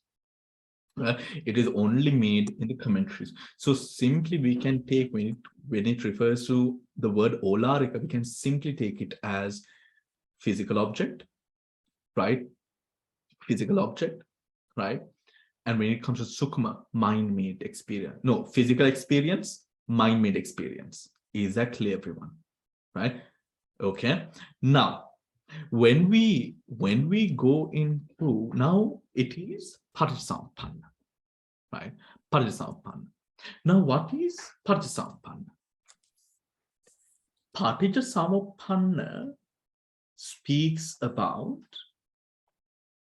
It is only made in the commentaries. So simply we can take, when it refers to the word Olarika, we can simply take it as physical object, right? Physical object, right? And when it comes to Sukuma, mind-made experience. No, physical experience, mind-made experience. Is that clear, everyone? Right? Okay. Now, when we go into, now it is Parisampanna, right? Parisampanna. Now, what is Parisampanna? Patijasamuppanna speaks about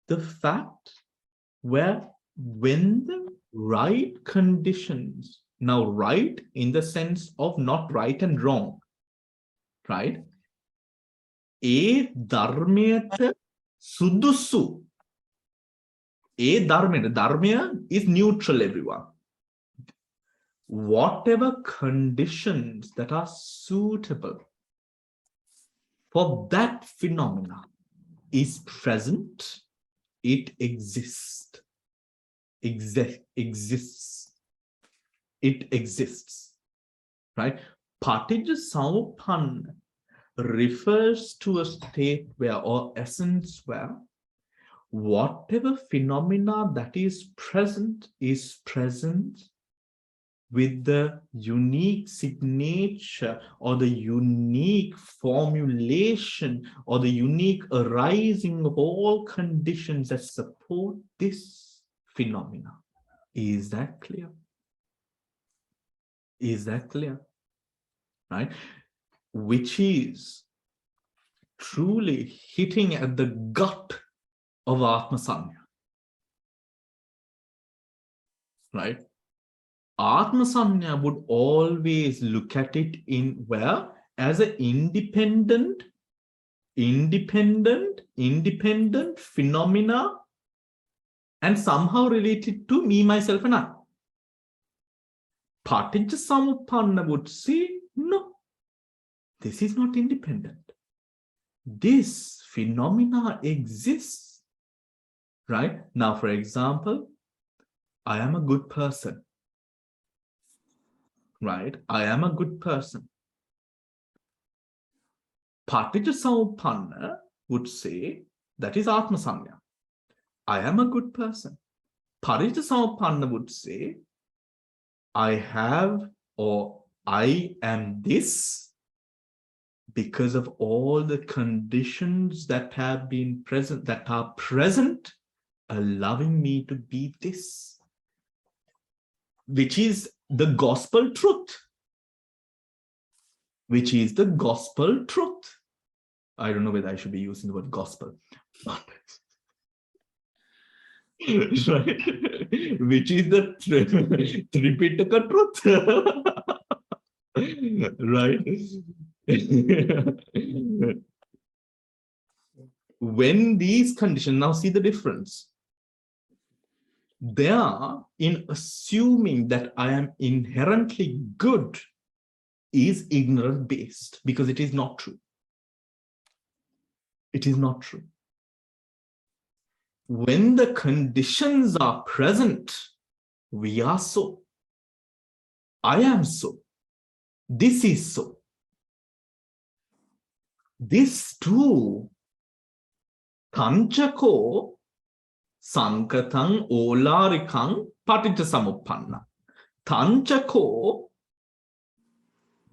the fact where when the right conditions, now right in the sense of not right and wrong, right? A dharmeta sudusu. A dharmya is neutral, everyone. Whatever conditions that are suitable for that phenomena is present, it exists. Exists. It exists, right? Patijasamuppanna refers to a state where, or essence where, whatever phenomena that is present with the unique signature or the unique formulation or the unique arising of all conditions that support this phenomena. Is that clear? Is that clear? Right? Which is truly hitting at the gut of Atma Sanya. Right? Atma Sanya would always look at it in where? As an independent phenomena, and somehow related to me, myself, and I. Patijasamuppanna would say, no, this is not independent. This phenomena exists, right? Now, for example, I am a good person, right? I am a good person. Patijasamuppanna would say, that is Atma Sanya. I am a good person. Patijasamuppanna would say, I have, or I am this because of all the conditions that have been present, that are present, allowing me to be this. Which is the gospel truth, which is the gospel truth. I don't know whether I should be using the word gospel, but right, which is the Tripitaka truth, right? When these conditions, now see the difference. They are in assuming that I am inherently good is ignorance based, because it is not true. It is not true. When the conditions are present, we are so. I am so. This is so. This too, Tanchako Sankatang Olarikang Paticca Samuppanna. Tanchako,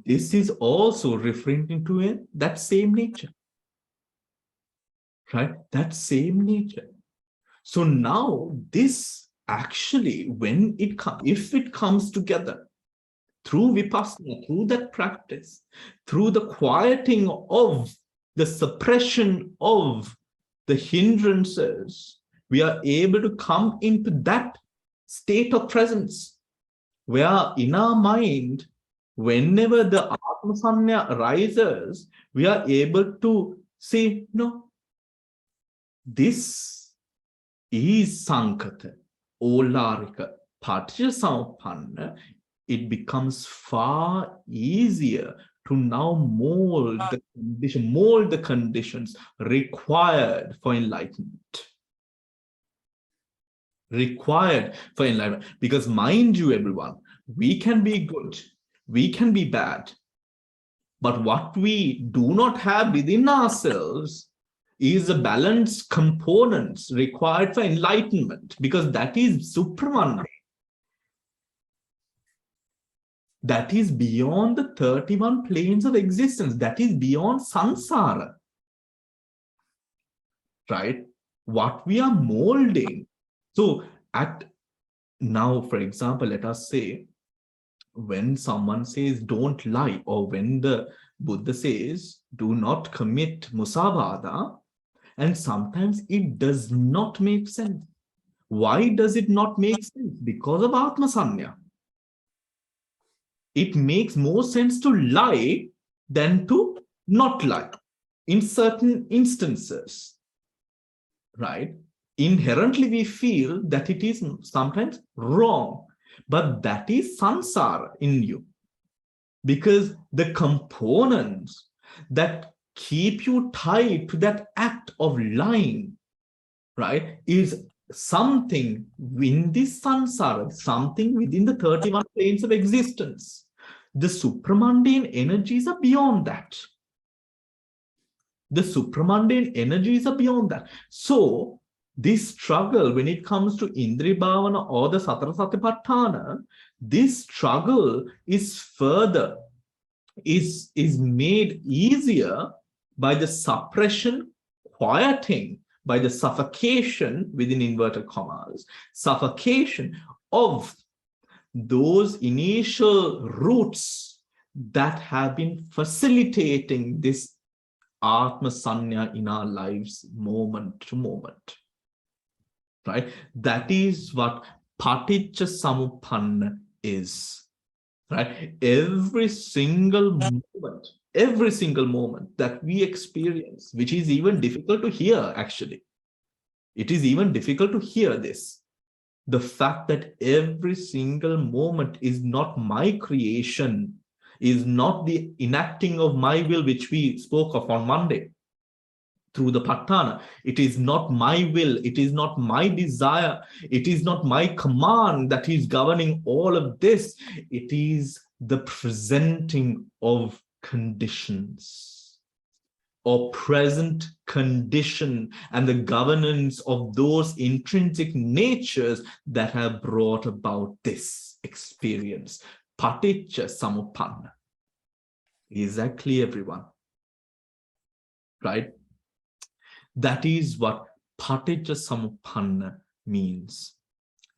this is also referring to that same nature. Right? That same nature. So now this actually, when if it comes together through vipassana, through that practice, through the quieting of the suppression of the hindrances, we are able to come into that state of presence where in our mind, whenever the Atma Sanya arises, we are able to say, no, this is Sankata, Olarika, Paticca Samuppanna. It becomes far easier to now mold the conditions required for enlightenment. Required for enlightenment. Because mind you, everyone, we can be good, we can be bad, but what we do not have within ourselves is the balanced components required for enlightenment, because that is Supramanda. That is beyond the 31 planes of existence. That is beyond samsara. Right? What we are molding. So now, for example, let us say, when someone says don't lie, or when the Buddha says do not commit musavada, and sometimes it does not make sense. Why does it not make sense? Because of Atma Sanya. It makes more sense to lie than to not lie in certain instances, right? Inherently, we feel that it is sometimes wrong, but that is samsara in you, because the components that keep you tied to that act of lying, right, is something in this samsara, something within the 31 planes of existence. The supramundane energies are beyond that. The supramundane energies are beyond that. So this struggle, when it comes to Indriya Bhavana or the Satara Satipatthana, this struggle is further, is made easier by the suppression, quieting, by the suffocation, within inverted commas, suffocation of those initial roots that have been facilitating this Atma Sanya in our lives moment to moment. Right? That is what Paticca Samuppanna is. Right? Every single moment that we experience, which is even difficult to hear, actually. It is even difficult to hear this. The fact that every single moment is not my creation, is not the enacting of my will, which we spoke of on Monday through the Patthana. It is not my will, it is not my desire, it is not my command that is governing all of this. It is the presenting of conditions, or present condition, and the governance of those intrinsic natures that have brought about this experience. Paticca Samuppanna. Is that clear, everyone? Right? That is what Paticca Samuppanna means.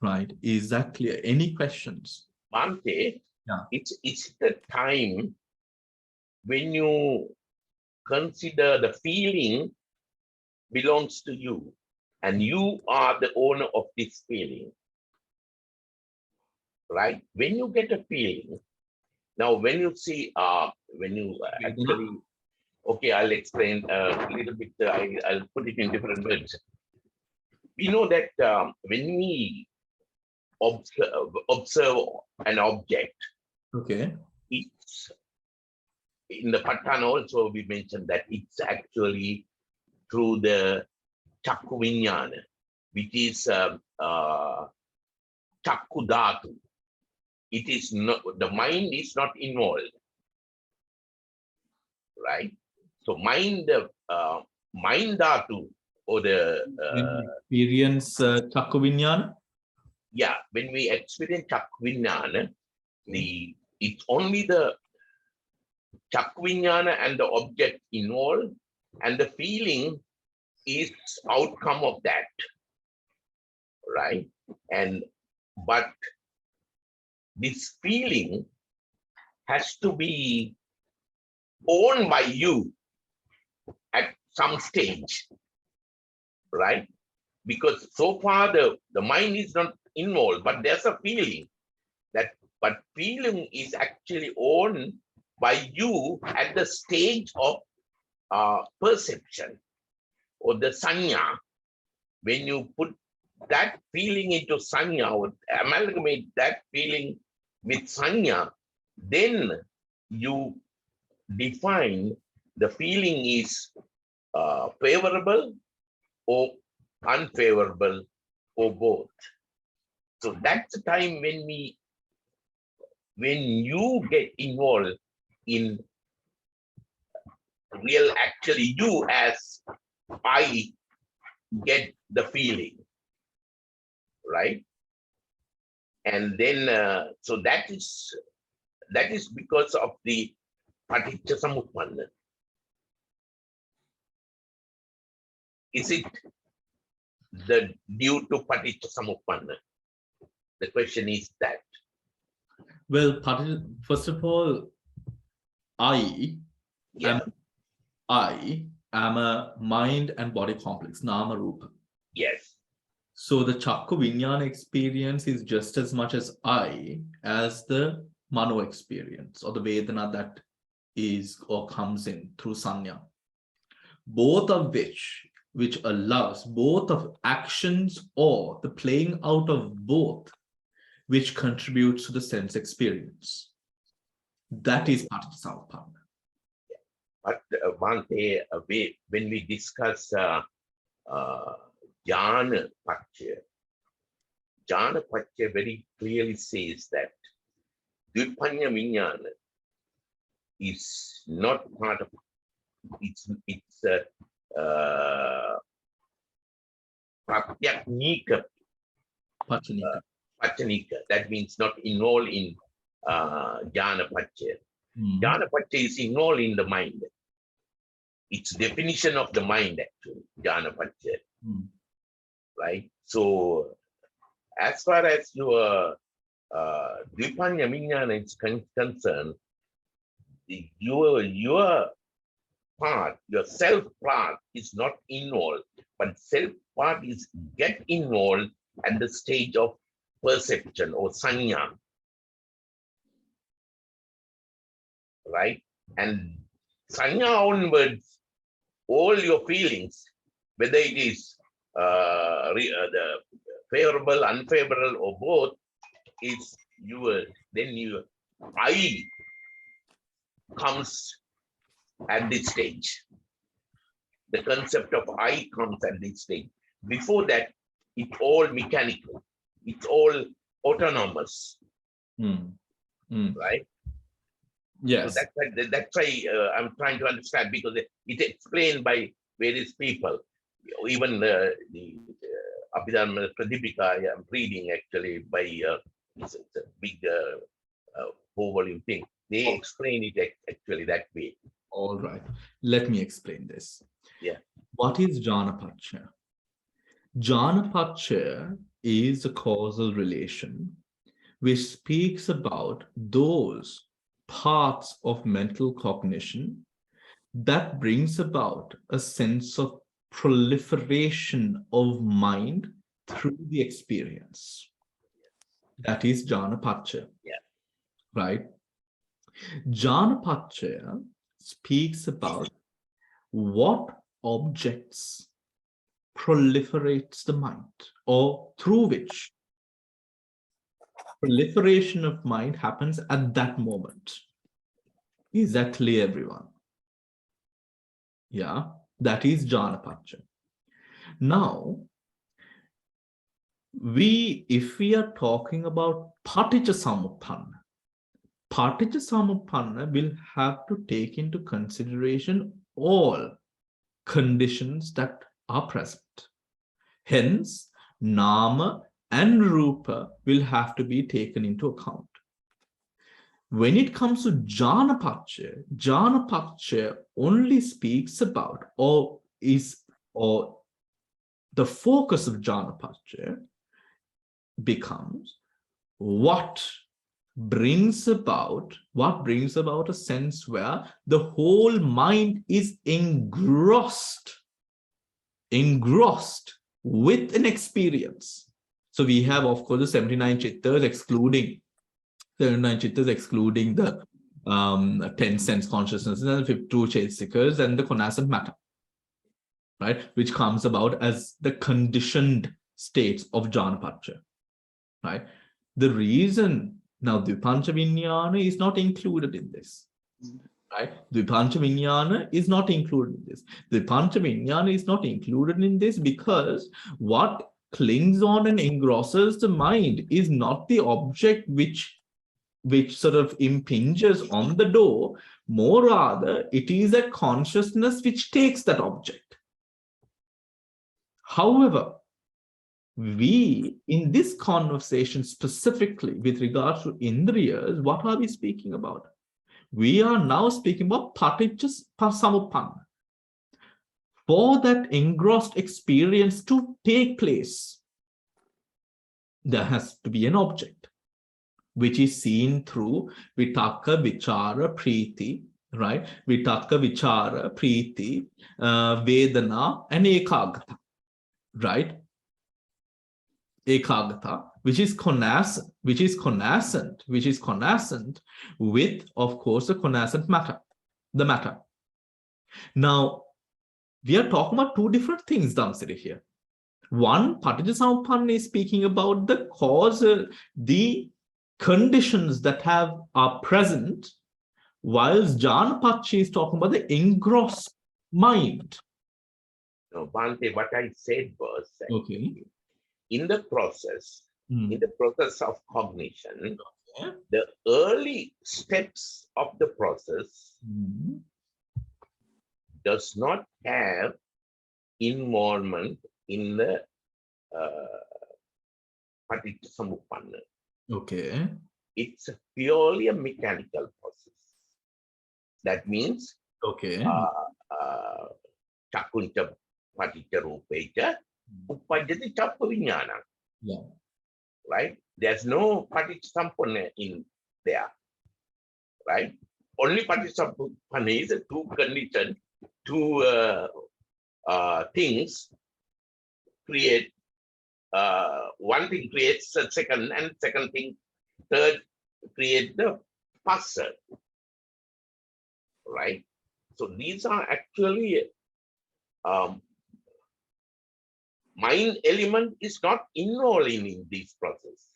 Right? Is that clear? Any questions? Bhante, Yeah. it's the time when you consider the feeling belongs to you and you are the owner of this feeling, right? When you get a feeling, now when you see, when you actually, okay, I'll explain a little bit, I'll put it in different words. We know that when we observe an object, Okay. it's in the Patana also we mentioned that it's actually through the Chakku Vinyana, which is Chakku Dhatu. It is not, the mind is not involved, right? So mind Dhatu or the When we experience Chakku Vinyana. yeah, when we experience Chakku Vinyana, it's only the Chakku Vinyana and the object involved, and the feeling is outcome of that, right? And but this feeling has to be owned by you at some stage, right? Because so far the mind is not involved, but there's a feeling that, but feeling is actually owned by you at the stage of perception or the sanya. When you put that feeling into sanya or amalgamate that feeling with sanya, then you define the feeling is favorable or unfavorable or both. So that's the time when you get involved in real, actually you as I get the feeling, right? And then so that is because of the paticca samuppanna. Is it the due to paticca samuppanna? The question is that. Well, first of all, I Yeah. am a mind and body complex, Nama Rupa. Yes. So the Chakku Vinyana experience is just as much as I as the Mano experience or the Vedana that is or comes in through Sanya. Both of which allows both of actions or the playing out of both, which contributes to the sense experience. That is Paticca. But Bhante, when we discuss Jnana Paccaya very clearly says that Dvipanya Vinyana is not part of it's Pratyaknika Pachanika. That means not involved in Jnana Paccaya. Jnana Paccaya is involved in the mind. It's definition of the mind actually, Jnana Paccaya. Right? So as far as your Dvipanya Vinyana is concerned, your part, your self part is not involved, but self part is get involved at the stage of perception or sanya. Right? And sanya onwards, all your feelings, whether it is the favorable, unfavorable, or both, is then I comes at this stage. The concept of I comes at this stage. Before that, it's all mechanical. It's all autonomous. Right? Yes. So that's why I'm trying to understand, because it's explained by various people. Even the Abhidharma Pradipika I'm reading actually by it's a big 4-volume thing. They explain it actually that way. All right. Let me explain this. Yeah. What is Jnana Paccaya? Jnana Paccaya is a causal relation which speaks about those parts of mental cognition that brings about a sense of proliferation of mind through the experience. That is Jnana-Paccaya. Yeah. Right? Jnana-Paccaya speaks about what objects proliferates the mind, or through which proliferation of mind happens at that moment. Is that clear, everyone? Yeah, that is Jnana-Paccaya. Now, if we are talking about Paticca Samuppanna will have to take into consideration all conditions that are present. Hence, Nama and Rupa will have to be taken into account. When it comes to Jnana-Paccaya only speaks about, or the focus of Jnana-Paccaya becomes what brings about a sense where the whole mind is engrossed with an experience. So we have, of course, the 79 chittas excluding the 10 sense consciousness and the 52 chaitsikas and the connascent matter, right, which comes about as the conditioned states of Jnana-Paccaya, right? The reason now Dvipancha Vinyana is not included in this, right? Dvipancha Vinyana is not included in this. Dvipancha Vinyana is not included in this because what clings on and engrosses the mind is not the object which sort of impinges on the door. More rather, it is a consciousness which takes that object. However, we, in this conversation specifically with regards to Indriyas, what are we speaking about? We are now speaking about Paticca Samuppanna. For that engrossed experience to take place, there has to be an object, which is seen through Vitakka, Vichara, Priti, right? Vitakka, Vichara, Priti, Vedana, and Ekagata, right? Ekagata, which is connascent with, of course, the connascent matter, the matter. Now, we are talking about two different things, Dhamsiri, here. One, Paticca Samuppanna is speaking about the cause, the conditions that are present, whilst Jnana-Paccaya is talking about the engrossed mind. No, Bhante, what I said was that Okay. in the process of cognition, Yeah. the early steps of the process does not have involvement in the Paticca Samuppanna. Okay. It's purely a mechanical process. That means Okay. Chakuncha Paticca Rupecha Uppajjati Chappa Viññāna. Yeah. Right? There's no Paticca Samuppanna in there. Right? Only Paticca Samuppanna is two conditions, two things create, one thing creates a second, and second thing, third create the puzzle. Right? So these are actually mind element is not involved in this process.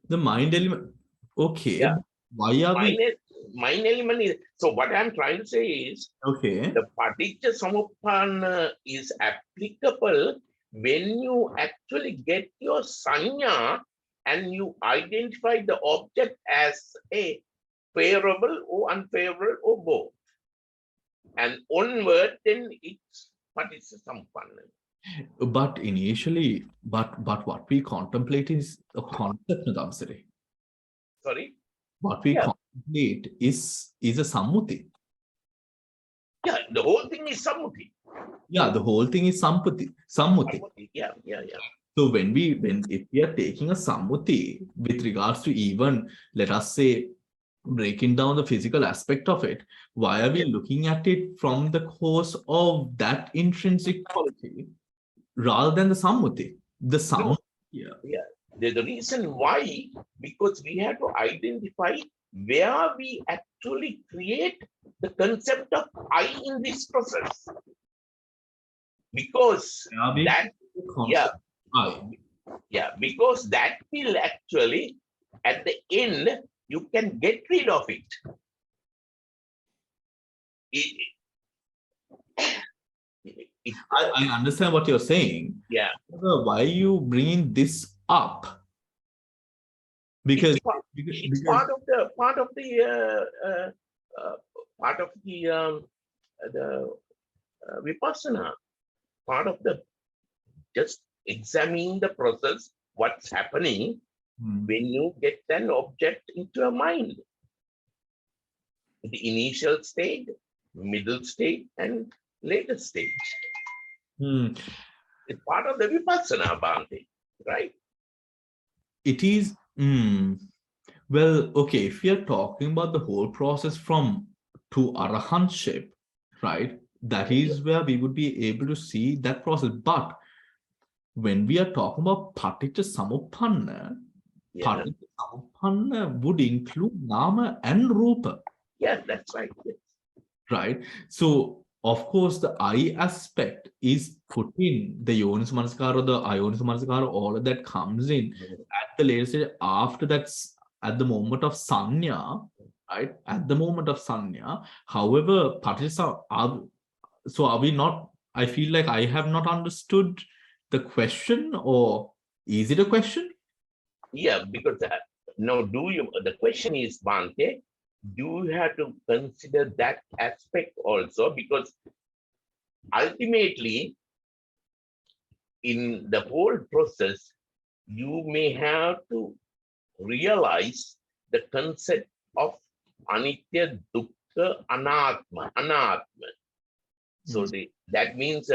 The mind element. Okay. Yeah. Why are we? Mind element is, so what I'm trying to say is, Okay. the Paticca Samuppanna is applicable when you actually get your sanya and you identify the object as a favorable or unfavorable or both. And onward, then it's Paticca Samuppanna. But initially, but what we contemplate is a concept, Dhamsiri. Sorry? What we contemplate is a sammuti. Yeah, the whole thing is sammuti. Yeah, the whole thing is sammuti. Yeah. So if we are taking a sammuti with regards to even, let us say, breaking down the physical aspect of it, why are we looking at it from the course of that intrinsic quality rather than the sammuti? The No, sammuti, yeah. yeah. The reason why, because we have to identify where we actually create the concept of I in this process. Because Where we that, the yeah, concept I. yeah, because that will actually, at the end, you can get rid of it. It- I understand what you're saying. yeah, Why are you bringing this up? Because, it's because part of the part of the vipassana, part of the just examining the process, what's happening when you get an object into your mind. The initial stage, middle stage, and later stage. Hmm. It's part of the vipassana, Bhante, right? It is, well, okay, if we are talking about the whole process from to arahantship, right, that is where we would be able to see that process. But when we are talking about paticca samuppanna, Yeah, paticca samuppanna would include nama and rupa, yeah, that's right. Yes. right? So, of course, the I aspect is put in the Yonis Manaskara, the Ionis Manaskara, all of that comes in at the later stage after that's at the moment of Sanya, right? At the moment of Sanya. However, Paticca, so are we not? I feel like I have not understood the question, or is it a question? Yeah, because now the question is, Bhante, do you have to consider that aspect also? Because ultimately, in the whole process, you may have to realize the concept of anitya, dukkha, anatma. So that means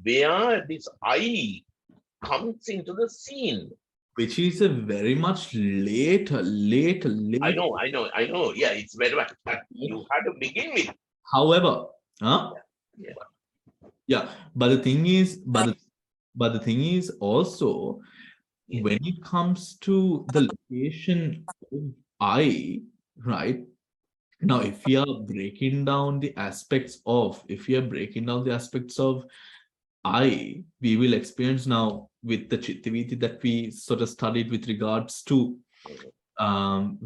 where this I comes into the scene. Which is a very much later. I know. Yeah, it's very much. But you have to begin with. However, huh? Yeah. Yeah, but the thing is, but the thing is also Yeah. when it comes to the location of I, right? Now, if we are breaking down the aspects of, if we are breaking down the aspects of I, we will experience now with the Chittaviti that we sort of studied with regards to an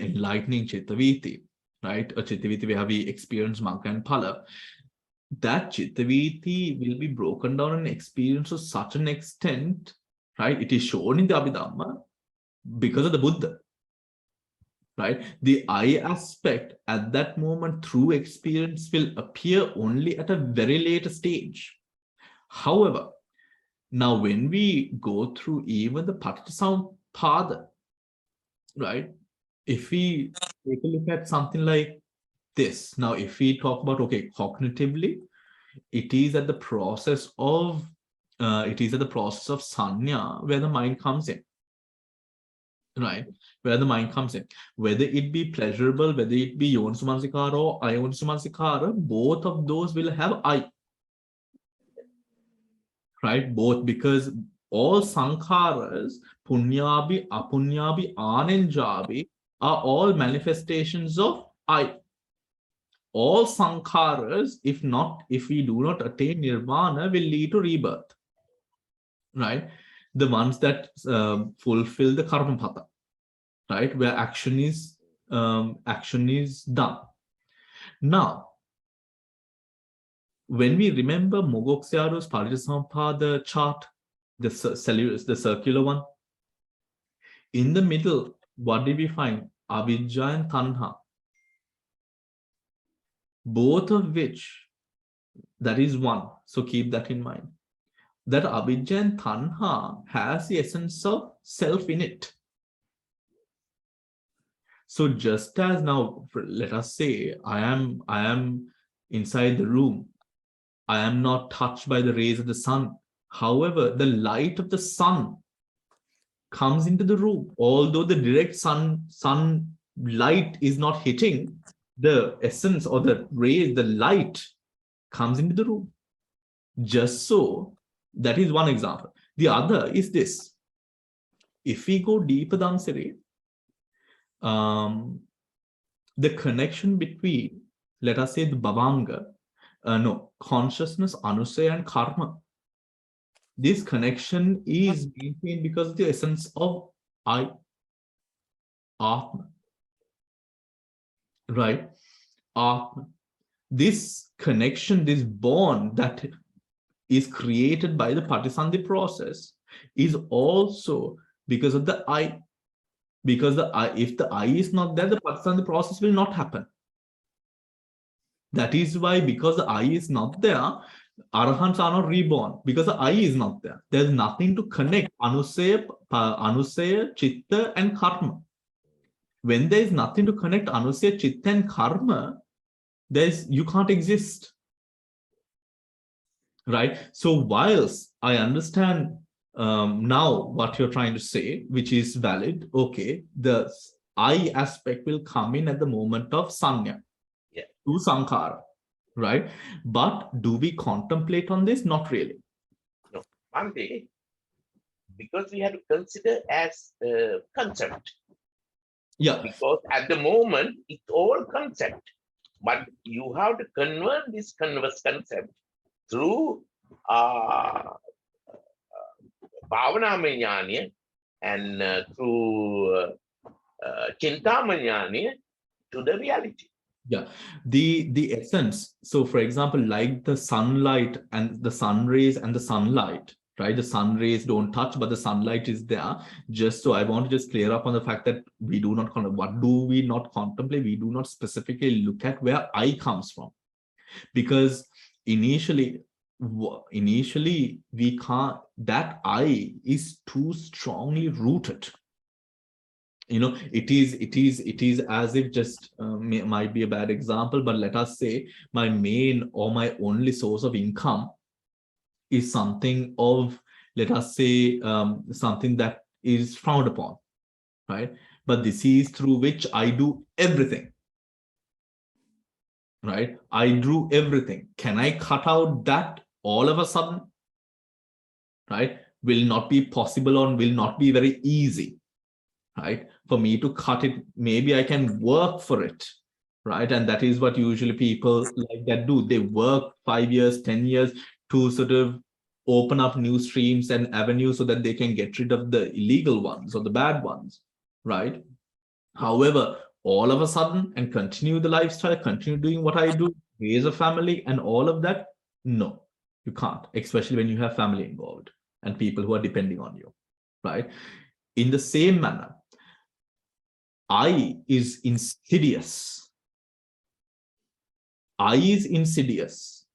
enlightening Chittaviti, right? A Chittaviti where we experience Magga and Phala. That Chittaviti will be broken down and experienced to such an extent, right? It is shown in the Abhidhamma because of the Buddha, right? The I aspect at that moment through experience will appear only at a very late stage. However, now when we go through even the Paticca, right? If we take a look at something like this, now if we talk about, okay, cognitively, it is at the process of sanya where the mind comes in, right? Where the mind comes in, whether it be pleasurable, whether it be yonsumansikara or ayonsumansikara, both of those will have I, right? Both, because all sankharas, punyabi, apunyabi, anenjabi, are all manifestations of I. All sankharas, if we do not attain nirvana, will lead to rebirth, right? The ones that fulfill the karma pata, right? Where action is done. Now, when we remember Mogoksyaru's Parijasampada chart, the circular one, in the middle, what did we find? Avidya and Tanha, both of which, that is one. So keep that in mind. That avidya and tanha has the essence of self in it. So just as now, let us say I am inside the room. I am not touched by the rays of the sun. However, the light of the sun comes into the room, although the direct sun light is not hitting, the essence or the ray, the light comes into the room. Just so, that is one example. The other is this. If we go deeper down, Siri, the connection between, let us say, the Bhavanga, consciousness, anusaya, and karma. This connection is maintained because of the essence of I, Atma. Right? Atma. This connection, this bond that is created by the Patisandhi process is also because of the I. Because the I, if the I is not there, the Patisandhi process will not happen. That is why, because the I is not there, Arahants are not reborn, because the I is not there. There's nothing to connect Anusaya, Chitta, and Karma. When there is nothing to connect Anusaya, Chitta, and Karma, you can't exist. Right? So whilst I understand now what you're trying to say, which is valid, okay, the I aspect will come in at the moment of Sanya, to Sankhara, right? But do we contemplate on this? Not really. No, Bhante, because we have to consider as concept. Yeah. Because at the moment, it's all concept. But you have to convert this concept through Bhavana Manyanya and through Chinta Manyanya to the reality. Yeah, the essence. So, for example, like the sunlight and the sun rays and the sunlight, right? The sun rays don't touch, but the sunlight is there. Just so I want to just clear up on the fact that we do not what do we not contemplate? We do not specifically look at where I comes from, because initially we can't. That I is too strongly rooted. It is as if just might be a bad example, but let us say my main or my only source of income is something of, let us say, something that is frowned upon, right? But this is through which I do everything, right? I do everything. Can I cut out that all of a sudden, right? Will not be possible or will not be very easy, right? For me to cut it, maybe I can work for it, right? And that is what usually people like that do. They work 5 years, 10 years to sort of open up new streams and avenues so that they can get rid of the illegal ones or the bad ones, right? However, all of a sudden, and continue the lifestyle, continue doing what I do, raise a family and all of that, no, you can't, especially when you have family involved and people who are depending on you, right? In the same manner, I is insidious. I is insidious.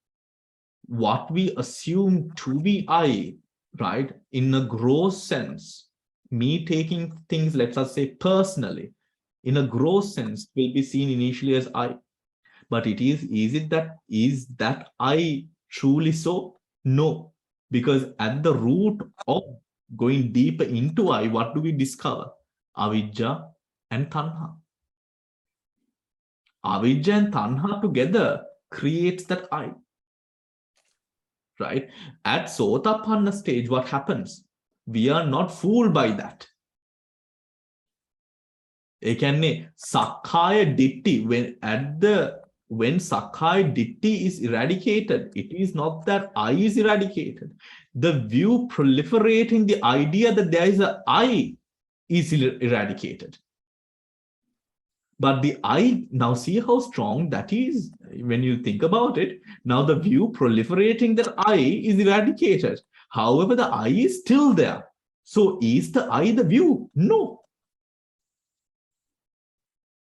What we assume to be I, right, in a gross sense, me taking things, let us say personally, in a gross sense, will be seen initially as I. But is that I truly so? No, because at the root of going deeper into I, what do we discover? Avijja and Tanha. Avijja and Tanha together creates that I. Right? At Sotapanna stage, what happens? We are not fooled by that. Sakkaya Ditti, when Sakkaya Ditti is eradicated, it is not that I is eradicated. The view proliferating the idea that there is an I is eradicated. But the I, now see how strong that is when you think about it. Now the view proliferating that I is eradicated. However, the I is still there. So is the I the view? No.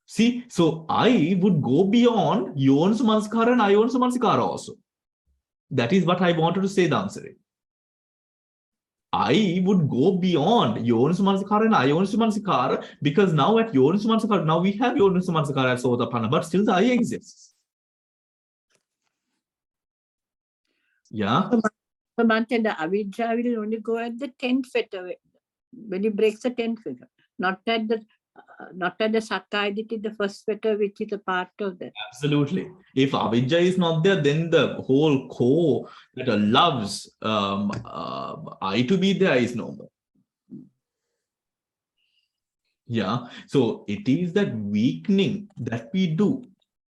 See, so I would go beyond Yonsu Manskara and Ayonsu Manskara also. That is what I wanted to say, Damsari. I would go beyond Yonsu Manskara and Ayonsu Manskara, because now at Yonsu Manskara, now we have Yonsu Manskara as Sotapanna, but still the I exists. Yeah. So Bhante, the avidya will only go at the 10th fetter, when it breaks the 10th fetter, not at the sakkaya ditthi, the first fetter, which is a part of that. Absolutely. If avidya is not there, then the whole core that allows I to be there is no more. Yeah. So it is that weakening that we do.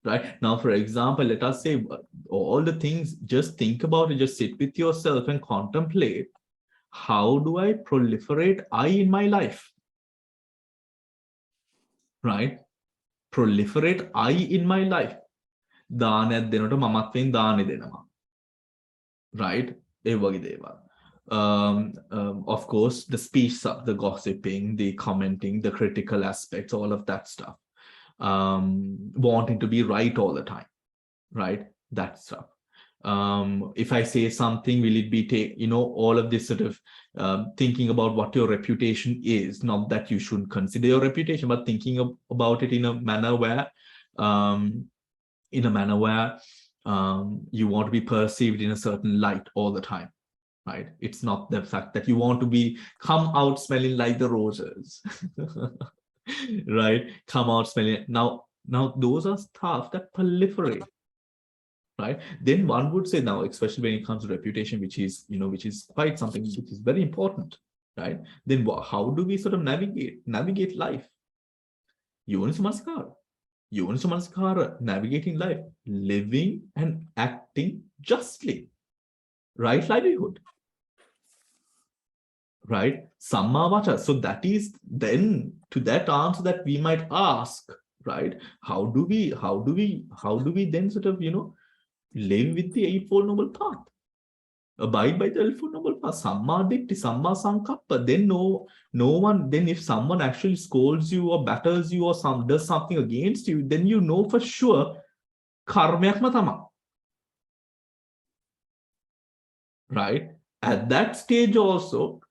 Right now, for example, let us say all the things, just think about it, just sit with yourself and contemplate, how do I proliferate I in my life? Right? Proliferate I in my life. දානයක් දෙනකොට මමත්වෙන් දානෙ දෙනවා. Right? ඒ වගේ දේවල්. Of course, the speech stuff, the gossiping, the commenting, the critical aspects, all of that stuff. Wanting to be right all the time, right? That stuff. If I say something, will it be all of this sort of thinking about what your reputation is, not that you shouldn't consider your reputation, but thinking about it in a manner where you want to be perceived in a certain light all the time, right? It's not the fact that you want to come out smelling like the roses, right? Come out smelling. Now those are stuff that proliferate, right? Then one would say now, especially when it comes to reputation, which is quite something which is very important, right? Then how do we sort of navigate life? Yonisamaskara, navigating life, living and acting justly, right livelihood, right? Sammavacha. So that is then to that answer that we might ask, right? How do we then sort of live with the Eightfold Noble Path? Abide by the Eightfold Noble Path. Samma Ditti, Samma Sankappa. Then no one, then if someone actually scolds you or batters you or does something against you, then you know for sure, karmayakma tama. Right? At that stage also,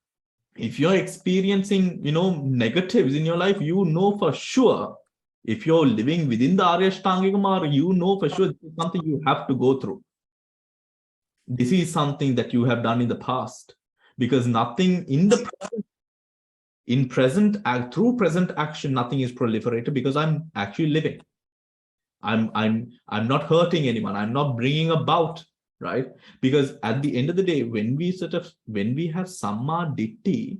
if you're experiencing, negatives in your life, you know for sure, if you're living within the Arya Ashtangika Marga, you know for sure this is something you have to go through. This is something that you have done in the past, because nothing through present action, nothing is proliferated, because I'm actually living. I'm not hurting anyone. I'm not bringing about, right? Because at the end of the day, when we have Samma Ditti,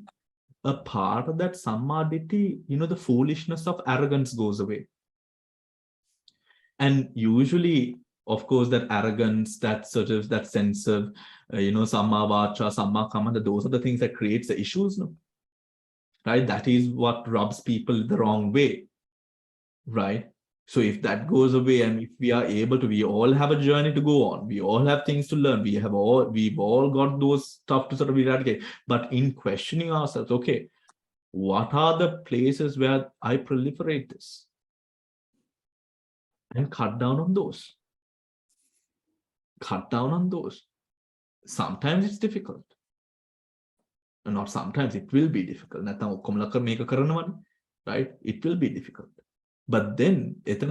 a part of that Samma Ditti, the foolishness of arrogance goes away. And usually, of course, that arrogance, that sense of, Samma Vacha, Samma Kamana, those are the things that creates the issues, no? Right? That is what rubs people the wrong way, right? So if that goes away, and if we are able to, we all have a journey to go on. We all have things to learn. We've all got those stuff to sort of eradicate. But in questioning ourselves, okay, what are the places where I proliferate this? And cut down on those. Sometimes it's difficult. And not sometimes, it will be difficult. Right? It will be difficult. But then, what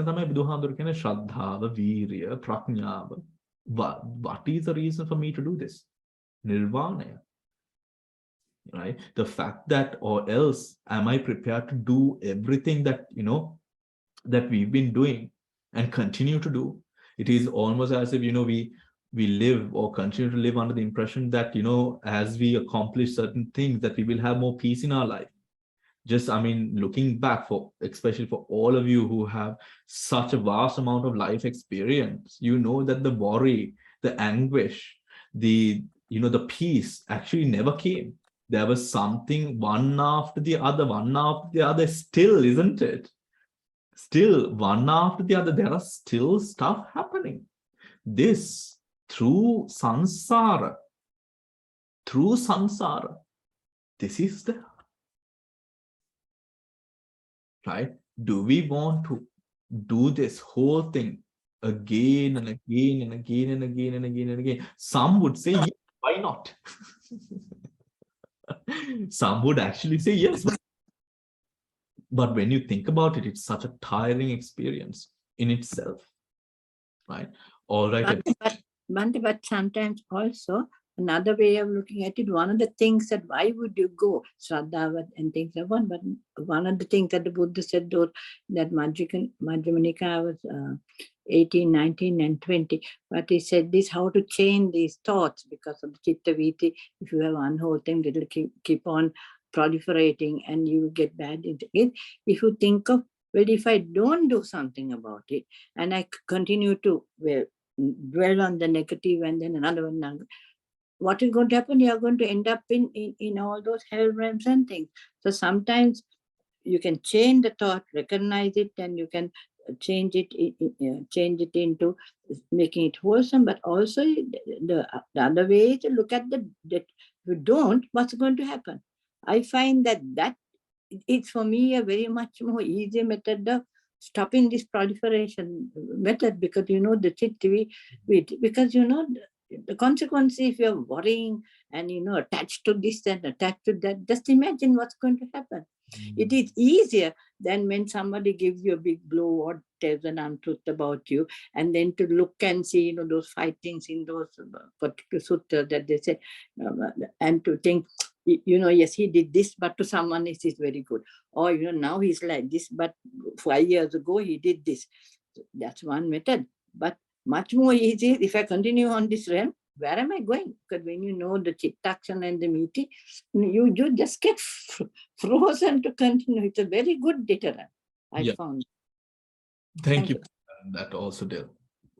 is the reason for me to do this? Nirvana. Right? The fact that, or else am I prepared to do everything that, that we've been doing and continue to do? It is almost as if, we live or continue to live under the impression that, as we accomplish certain things, that we will have more peace in our life. Looking back, especially for all of you who have such a vast amount of life experience, that the worry, the anguish, the peace actually never came. There was something one after the other still, isn't it? Still, one after the other, there are still stuff happening. This, through samsara, this is the, right? Do we want to do this whole thing again and again and again and again and again and again? Some would say, yes, why not? Some would actually say yes. But when you think about it, it's such a tiring experience in itself, right? All right. But sometimes also another way of looking at it, one of the things that why would you go, Shraddha and things like that, but one of the things that the Buddha said, though, that Madhyama Nikaya was 18, 19, and 20, but he said this, how to change these thoughts because of the Chitta Viti. If you have unwhole thing, it will keep on proliferating and you will get bad into it. If you think of, well, if I don't do something about it and I continue to dwell on the negative and then another one, what is going to happen? You are going to end up in all those hell realms and things. So sometimes you can change the thought, recognize it, and you can change it into making it wholesome. But also the other way is to look at that if you don't, what's going to happen? I find that it's for me a very much more easier method of stopping this proliferation method, because the chitta, because the consequence, if you're worrying and attached to this and attached to that, just imagine what's going to happen. It is easier than when somebody gives you a big blow or tells an untruth about you, and then to look and see those fightings in those particular suttas that they say, and to think, yes, he did this, but to someone else is very good. Or, now he's like this, but 5 years ago he did this. That's one method. But much more easy, if I continue on this realm, where am I going? Because when you know the chittakshan and the miti, you just get frozen to continue. It's a very good deterrent, I found. Thank you for that also, Dale.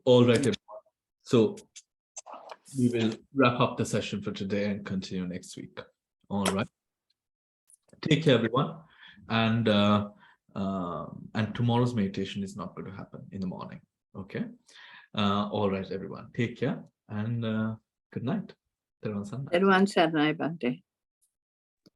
All right, everyone. So we will wrap up the session for today and continue next week. All right. Take care, everyone. And tomorrow's meditation is not going to happen in the morning. Okay. All right, everyone. Take care and good night. Everyone said, Bhante.